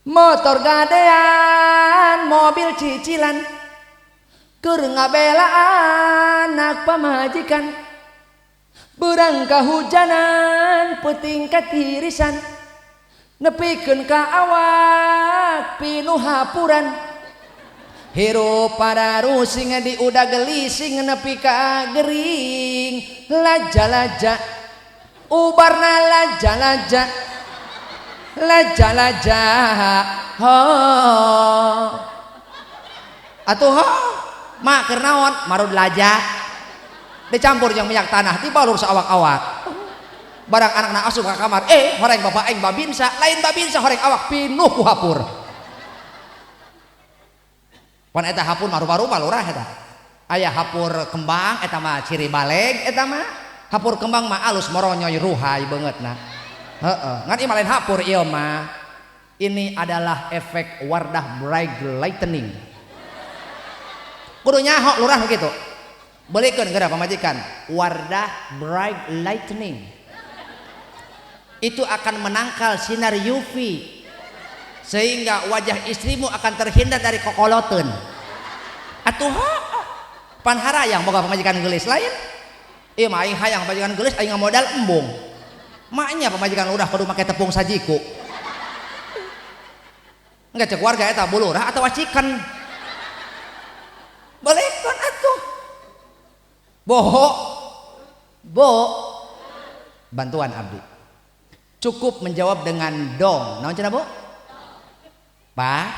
Motor gadean, mobil cicilan, keur ngabela anak pamajikan. Beurang kahujanan, peuting katirisan. Nepikeun ka awak pinuh hapuran hirup pada rusing di udah gelising nepi ka gering laja-laja ubarna laja-laja laja-laja ho atuh ho mak keur naon marud laja dicampur jeung minyak tanah dibalur saawak-awak. Barang anak-anak asup ke kamar, horeng bapak aing babinsa, lain babinsa horeng awak pinuh ku hapur. Pan eta hapur maru-maru lurah eta. Aya hapur kembang eta mah ciri baleg eta mah. Hapur kembang mah alus moronyoy ruhai beungeutna. Heeh, ngan ieu lain hapur ieu mah. Ini adalah efek Wardah Bright Lightning. Kudu nyaho lurah begitu. Beulikeun geura pamajikan, Wardah Bright Lightning. Itu akan menangkal sinar UV sehingga wajah istrimu akan terhindar dari kokoloteun. Atuh pan harayang boga pamajikan geulis lain. Ieu mah aing hayang pamajikan geulis aing modal embung. Maknya pamajikan udah kudu make tepung sajiku. Enggak cek warga eta bulurah atau wacikan. Balekeun atuh. Boho. Bo. Bantuan abdi. Cukup menjawab dengan dong. Naon cenah, Bu? Pak.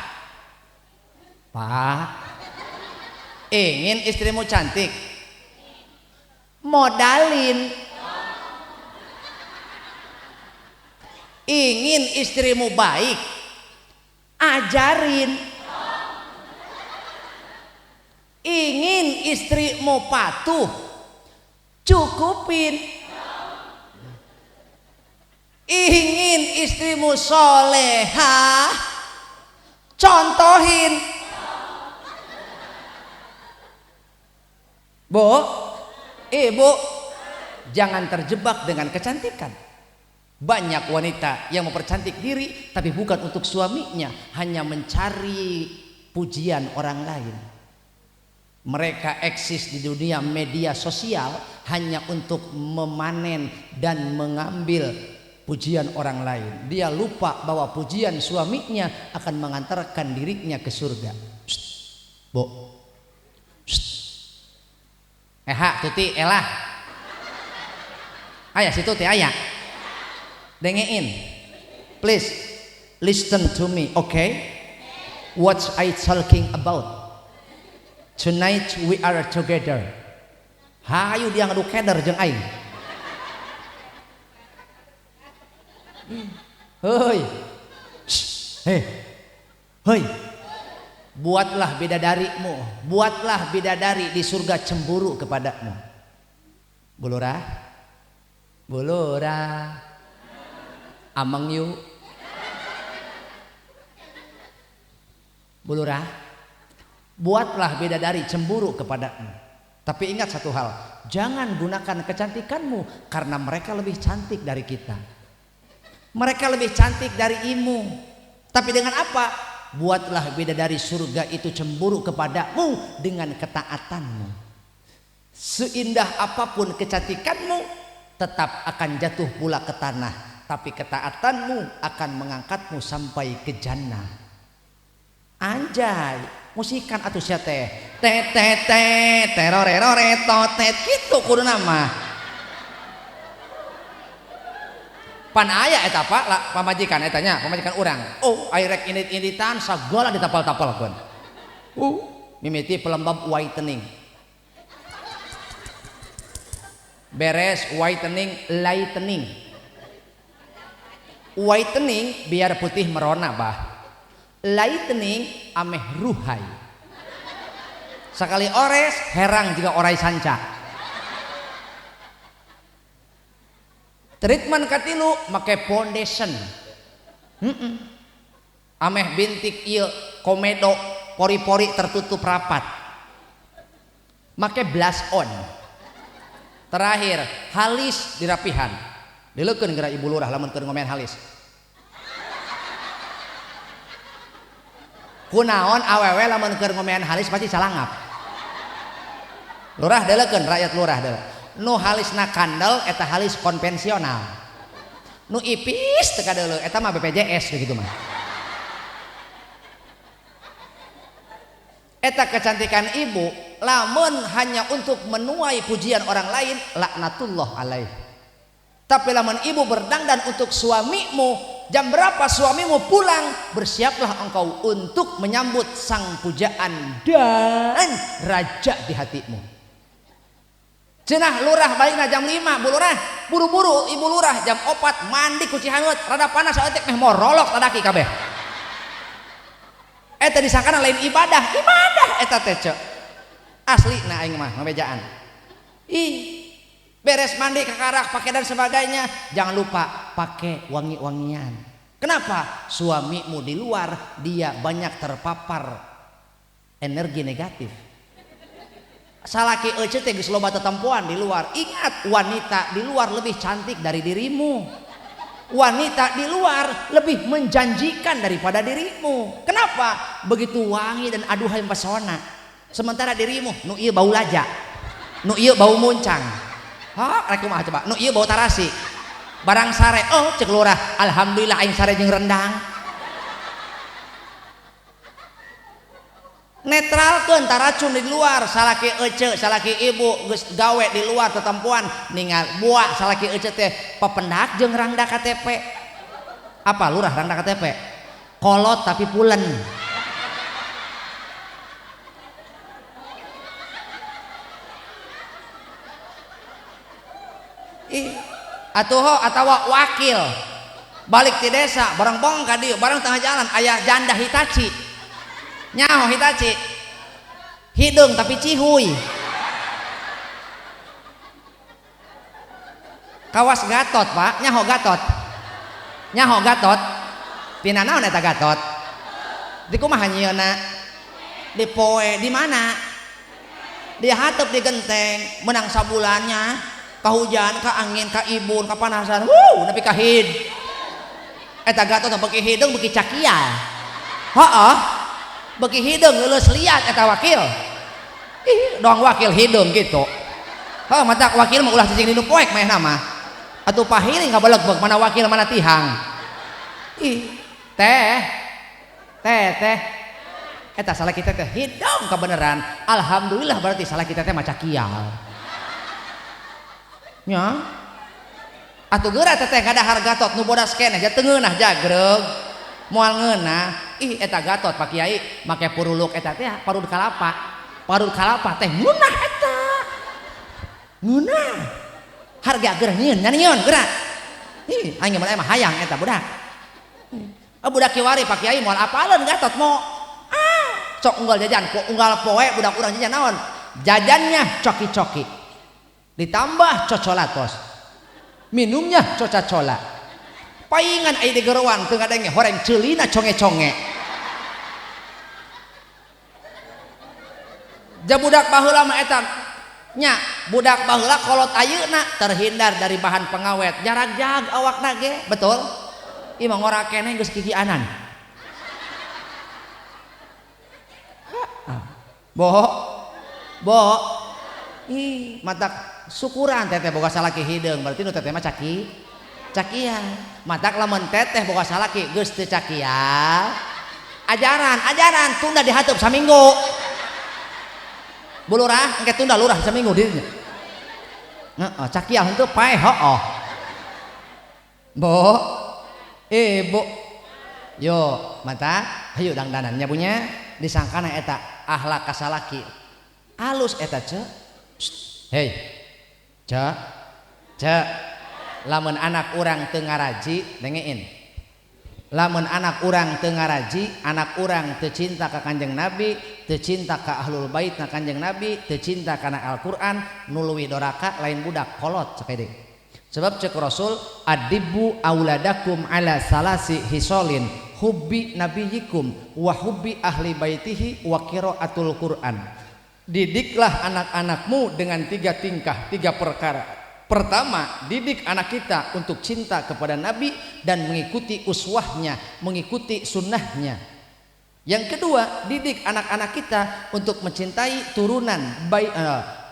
Pak. Ingin istrimu cantik? Modalin. Ingin istrimu baik? Ajarin. Ingin istrimu patuh? Cukupin. Ingin istrimu solehah, contohin. Bu, ibu, jangan terjebak dengan kecantikan. Banyak wanita yang mempercantik diri tapi bukan untuk suaminya, hanya mencari pujian orang lain. Mereka eksis di dunia media sosial hanya untuk memanen dan mengambil pujian orang lain. Dia lupa bahwa pujian suaminya akan mengantarkan dirinya ke surga. Psst, Bu. Psst. Tuti elah. Aya si Tuti aya. Dengein. Please listen to me, okay? What I talking about? Tonight we are together. Hayu dia ngadu keder jeung aing. Hei, hei, buatlah bidadarimu, buatlah bidadari di surga cemburu kepadamu. Bulurah, bulurah, amang yu, bulurah, buatlah bidadari cemburu kepadamu. Tapi ingat satu hal, jangan gunakan kecantikanmu karena mereka lebih cantik dari kita. Mereka lebih cantik dari imu. Tapi dengan apa? Buatlah bidadari surga itu cemburu kepadamu dengan ketaatanmu. Seindah apapun kecantikanmu, tetap akan jatuh pula ke tanah. Tapi ketaatanmu akan mengangkatmu sampai ke jannah. Anjay, musikan atuh sia teh. Te te te terorerore totet kitu kudu nama. Pan aya eta Pak lah pamajikan etanya, pamajikan urang. Oh, airek indit-inditan sagala ditapal-tapalkeun. Mimiti pelembab whitening. Beres whitening, lightening. Whitening biar putih merona bah. Lightening ameh ruhai. Sekali ores herang juga orai sanca. Treatment katilu make foundation. Ameh bintik ieu komedo pori-pori tertutup rapat. Make blush on. Terakhir halis dirapihan. Dileukeun geura ibu lurah lamun keur ngomean halis. Kunaon awewe lamun keur ngomean halis pasti salangap. Lurah deleukeun rakyat lurah deuleu. Nu halisna kandel eta halis konvensional. Nu ipis teu kadeuleu eta mah BPJS gitu mah. Eta kecantikan ibu lamun hanya untuk menuai pujian orang lain laknatullah alaih. Tapi lamun ibu berdangdan untuk suamimu, jam berapa suamimu pulang, bersiaplah engkau untuk menyambut sang pujaan dan raja di hatimu. Cenah lurah balikna jam 5, Bu Lurah buru-buru ibu lurah jam 4 mandi ku Cihangeut rada panas saeutik meh morolok ladaki kabeh. Eta disangkana lain ibadah eta teh ce. Aslina aing mah ngabejaan. Beres mandi kakarak pakai dan sebagainya, jangan lupa pakai wangi-wangian. Kenapa? Suamimu di luar dia banyak terpapar energi negatif. Salaki ece teh geus loba tetempuan di luar. Ingat, wanita di luar lebih cantik dari dirimu. Wanita di luar lebih menjanjikan daripada dirimu. Kenapa? Begitu wangi dan aduhai pesona. Sementara dirimu nu ieu bau laja, nu ieu bau muncang. Ha, rek kumaha coba? Nu ieu bau tarasi. Barang sare, oh cek lurah, alhamdulillah aing sare jeung rendang. Netralkeun taracun di luar, salaki ece, salaki ibu geus gawe di luar tetempuan ningal buah salaki ece teh pependak jeung rangda KTP. Apa lurah rangda KTP? Kolot tapi pulen. Atuh atawa wakil balik ti desa bareng bong ka dieu bareng tengah jalan aya janda Hitachi. Nyaho Hitachi? Hidung tapi cihuy. Kawas Gatot Pak, nyaho Gatot. Nyaho Gatot. Pina naon eta Gatot? Di kumaha nyieuna? Di poe di mana? Di hateup di genteng, menang sabulannya, ka hujan, ka angin, ka ibun, ka panasan. Nepi ka hid. Eta Gatot beuki hidung beuki cakia. Heeh. Bagi hidung lulus liat eta wakil. Doang wakil hidung gitu. Mata wakil mah ulah cicing dinu poek meh nama. Atuh pahiling kabalegbeg mana wakil mana tihang. Teh. Eta salah kita teh hidung kebenaran. Alhamdulillah berarti salah kita teh maca kial. Nya. Atuh geura teh kada harga tot nu bodas keneh ja teu ngeunah jagreg. Moal ngeunah, eta Gatot Pak Kiai make puruluk eta teh parud kalapa. Parud kalapa teh ngeunah eta. Ngeunah. Harga geura nyieun, nyieun geura. Aing mah hayang eta budak. Budak kiwari Pak Kiai moal apaleun Gatot mo. Sok unggal jajan, unggal poe budak urang jajan naon? Jajannya coki-coki. Ditambah cocolatos. Minumnya coca-cola. Paingan aya di gerowan teu ngadenge horeng ceulina conge-conge. Ja budak baheula mah eta nya budak baheula kolot ayeuna terhindar dari bahan pengawet. Jarag-jag awakna ge, betul? Ieu mah ngora keneh geus kikianan. Bo. Ih, matak syukuran teteh boga salaki hideung berarti nu teteh mah cakian. Matak lamun teteh boga salaki geus teu cakian. Ajaran tunda dihateup saminggu. Bu lurah engke tunda lurah saminggu dieu. Heeh, cakian henteu paeh hooh. Bo. Bu. Yo, mata hayu dangdanannya punya disangkana eta ahlak kasalaki. Alus eta ce. Hei, lamun anak urang teu ngaraji dengein. Lamun anak urang teu ngaraji, anak urang teu cinta ka Kanjeng Nabi, teu cinta ka ahlul bait na Kanjeng Nabi, teu cinta kana Al-Qur'an, nu leuwih doraka lain budak kolot sakede. Sebab cek Rasul, adibu auladakum ala salasi hisolin, hubbi nabiyikum wa hubbi ahli baitihi wa qiraatul Qur'an. Didiklah anak-anakmu dengan 3 tingkah, 3 perkara. Pertama, didik anak kita untuk cinta kepada Nabi dan mengikuti uswahnya, mengikuti sunnahnya. Yang kedua, didik anak-anak kita untuk mencintai turunan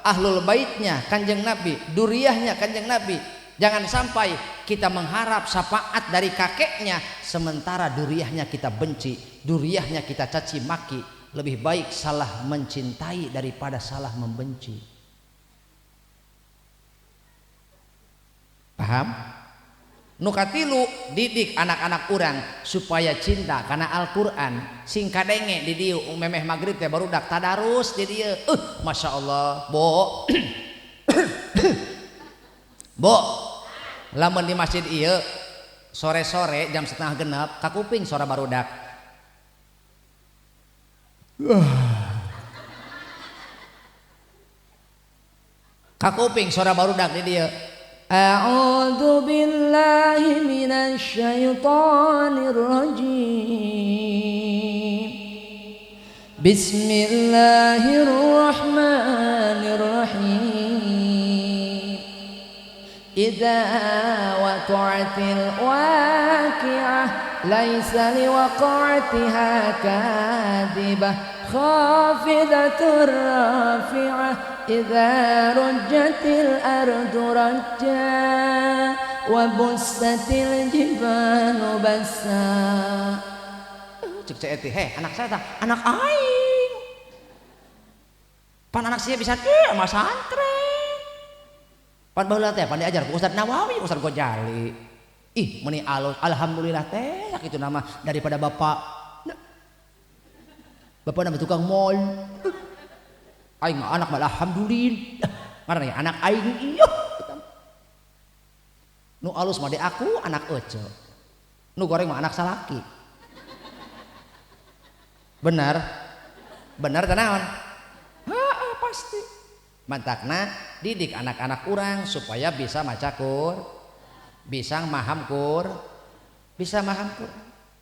ahlul baitnya Kanjeng Nabi, duriyahnya Kanjeng Nabi. Jangan sampai kita mengharap syafaat dari kakeknya sementara duriyahnya kita benci, duriyahnya kita caci maki. Lebih baik salah mencintai daripada salah membenci. Paham? Nu katilu, didik anak-anak urang supaya cinta karena Al-Qur'an. Sing kadenge di dieu memeh magrib teh barudak tadarus di dieu. Masya Allah, Bo. Bo. Lamun di masjid ieu sore-sore jam 6:30 kakuping suara barudak. Kakuping suara barudak di dia. A'udzu billahi minasy syaithanir rajim. Bismillahirrahmanirrahim. Idza waqa'atil waqi'ah laisa liwaqa'atiha kadibah khafidatur rafi'ah idza rujjatil ardu rajja wa bussatil jibalu bassa. Cek eti anak saya anak aing pan anak saya bisa mas santren pan baheula teh pan diajar ku Ustaz Nawawi Ustaz Ghazali. Ih meni alus alhamdulillah teh kitu nama daripada bapak nama tukang mall. Aing mah anak mah alhamdulillah. Ngaranna ya anak aing ieu. Nu alus mah de aku anak ece. Nu goreng mah anak salaki. Benar teh naon? Heeh pasti. Mantakna didik anak-anak urang supaya bisa maca Qur'an, bisa maham Qur'an.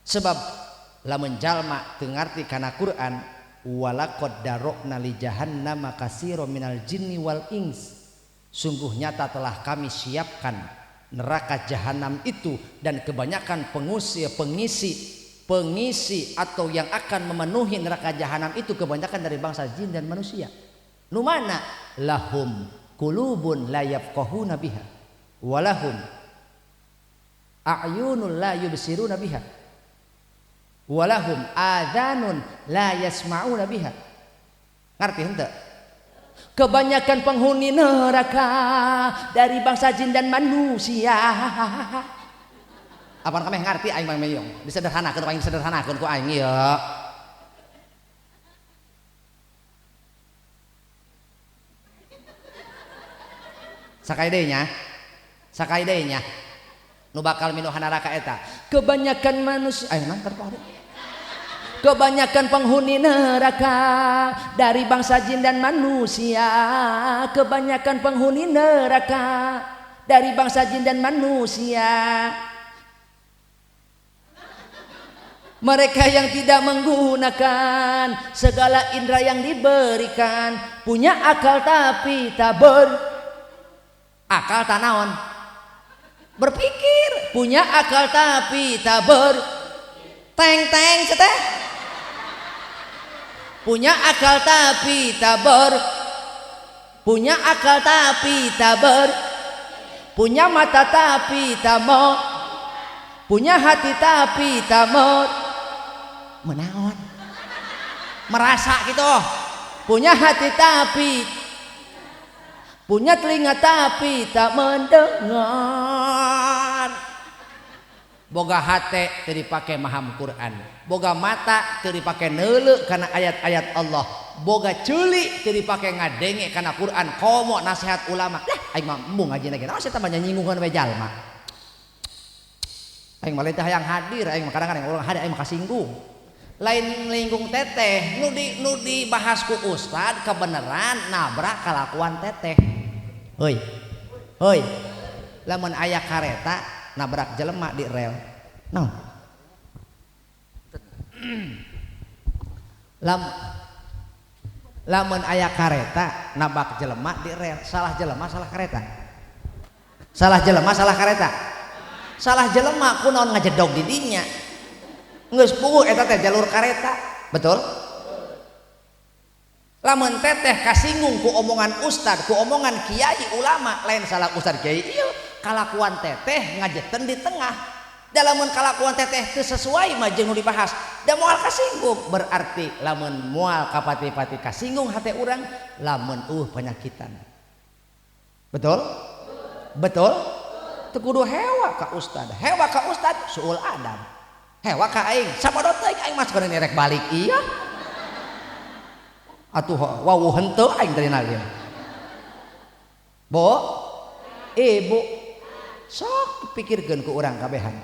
Sebab lamun jalma teu ngarti kana Qur'an walaqad darokna li jahannama katsiran minal jinni wal ins. Sungguh nyata telah kami siapkan neraka jahanam itu dan kebanyakan pengisi atau yang akan memenuhi neraka jahanam itu kebanyakan dari bangsa jin dan manusia. Nu mana? Lahum qulubun la yafqahuna biha walahum a'yunun la yubsiruna biha walahum adhanun la yasma'una biha. Ngerti henteu? Kebanyakan penghuni neraka dari bangsa jin dan manusia. Apaan kami ngerti aing mah meuyong disederhanakeun aing disederhanakeun ku aing ieu. Sakaidenya nu bakal minuhan neraka eta kebanyakan manusia kebanyakan penghuni neraka dari bangsa jin dan manusia. Kebanyakan penghuni neraka dari bangsa jin dan manusia. Mereka yang tidak menggunakan segala indera yang diberikan, punya akal tapi tak akal tak naon berpikir, punya akal tapi tak teng ceteh. Punya akal tapi tak punya akal tapi tak punya mata tapi tak punya hati tapi tak menaon merasa gitu. Punya hati tapi punya telinga tapi tak mendengar. Boga hati teu dipake maham Quran, boga mata teu dipake neuleuh kana ayat-ayat Allah, boga ceuli teu dipake ngadenge kana Quran, komo nasihat ulama. Aing mah embung ngajina ge. Naon saya tambah nyinggungan we jalma. Aing mah teh hayang hadir, aing mah kadang-kadang urang hadir aing mah kasinggung. Lain linggung teteh nu dibahas ku ustad kebenaran nabrak kalakuan teteh. Heuy lamun aya kareta nabrak jelema di rel naon lamun aya kareta nabrak jelema di rel, salah jelema salah kareta, salah jelema salah kareta, salah jelema kunaon ngajedog di dinya geus puguh eta teh jalur kareta, betul? Lamun teteh kasinggung ku omongan ustad, ku omongan kiai ulama, lain salah ustad kiai ieu kalakuan teteh ngajeten di tengah. Da lamun kalakuan teteh teu sesuai mah jeung nu dibahas, da moal kasinggung, berarti lamun moal kapati-pati kasinggung hate urang, lamun penyakitan. Betul? Betul? Teu kudu hewa ka ustad, hewa ka ustad suul adab. Hewa ka aing, sabodot teh aing mah sebenarnya rek balik iya. Atuh wawuh henteu aing tadi nalih. Bo, ibu sok pikirkeun ku urang kabehan.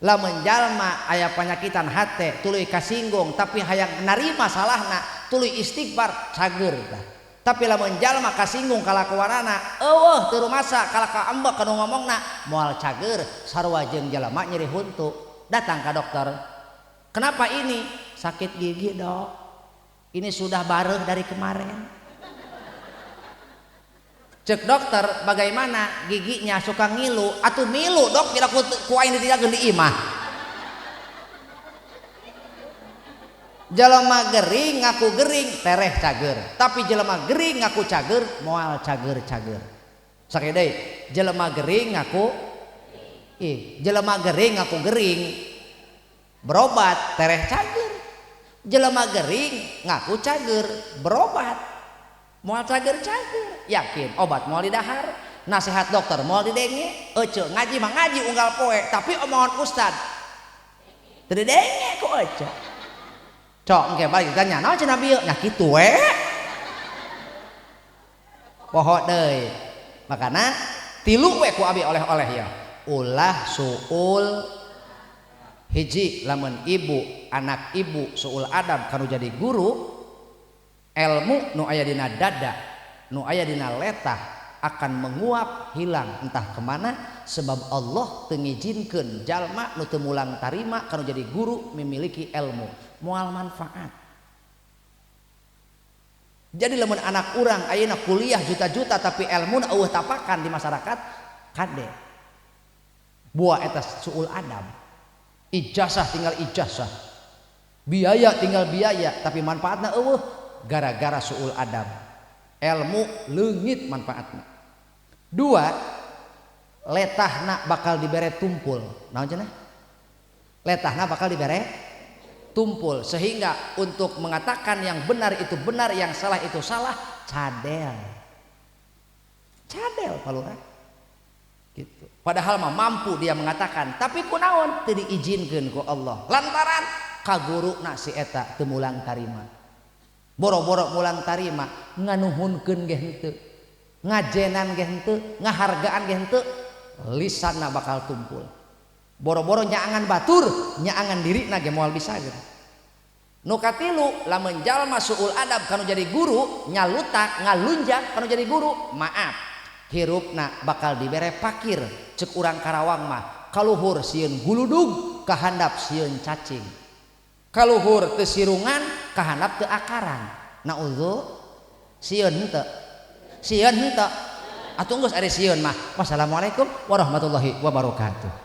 Lamun jalma aya panyakitan hate tuluy kasinggung tapi hayang narima salahna, tuluy istighfar cager tah. Tapi lamun jalma kasinggung kalakuanana, eueuh teu rumasa kalaka ambek kanu ngomongna, moal cager sarua jeung jalma nyeri huntu. Datang ke dokter. Kenapa ini? Sakit gigi, Dok. Ini sudah bareng dari kemarin. Cek dokter, bagaimana giginya suka ngilu? Atuh milu dok, kira ku aing ditinggalkeun di imah. Jelema gering ngaku gering tereh cager, tapi jelema gering ngaku cager moal cager. Sakit deui, jelema gering ngaku jelema gering ngaku gering berobat tereh cager. Jelema gering ngaku cager berobat moal cager yakin obat moal didahar, nasihat dokter moal didenge, ece ngaji mah ngaji unggal poe tapi omongan ustad teu didenge ku ece. Cok engke balik tanya naon cenah bieu nya kitu we poho deui. Makana tilu we ku abi oleh-oleh ya ulah suul hiji lamun ibu anak ibu suul adab kanu jadi guru, ilmu nu aya dina dada nu aya dina letah akan menguap hilang entah kemana, sebab Allah teu ngijinkeun jalma nu teu mulang tarima kanu jadi guru memiliki ilmu moal manfaat. Jadi lamun anak urang ayeuna kuliah juta-juta tapi ilmuna eueuh tapakan di masyarakat kade buah eta suul adab. Ijazah tinggal ijazah, biaya tinggal biaya, tapi manfaatnya gara-gara suul adab. Ilmu leungit manfaatnya. Dua, letahna bakal dibere tumpul. Naon cenah? Letahna bakal dibere tumpul, sehingga untuk mengatakan yang benar itu benar, yang salah itu salah, cadel palura. Gitu. Padahal mah mampu dia mengatakan, tapi kunaon teu diizinkeun ku Allah lantaran kaguruna si eta teu mulang tarima. Boro-boro mulang tarima nganuhunkeun ge henteu, ngajenan ge henteu, ngahargaan ge henteu, lisanna bakal tumpul. Boro-boro nyaangan batur, nyaangan dirina ge moal bisageun. Nu katilu lamun jalma suul adab kanu jadi guru nyalutak ngalunjak kanu jadi guru, maaf hirupna bakal dibere pakir. Cek urang Karawang mah kaluhur sieun guludug kahandap sieun cacing, kaluhur teu sirungan kahandap teu akaran. Naudzu sieun henteu atuh geus ari sieun mah wassalamualaikum warahmatullahi wabarakatuh.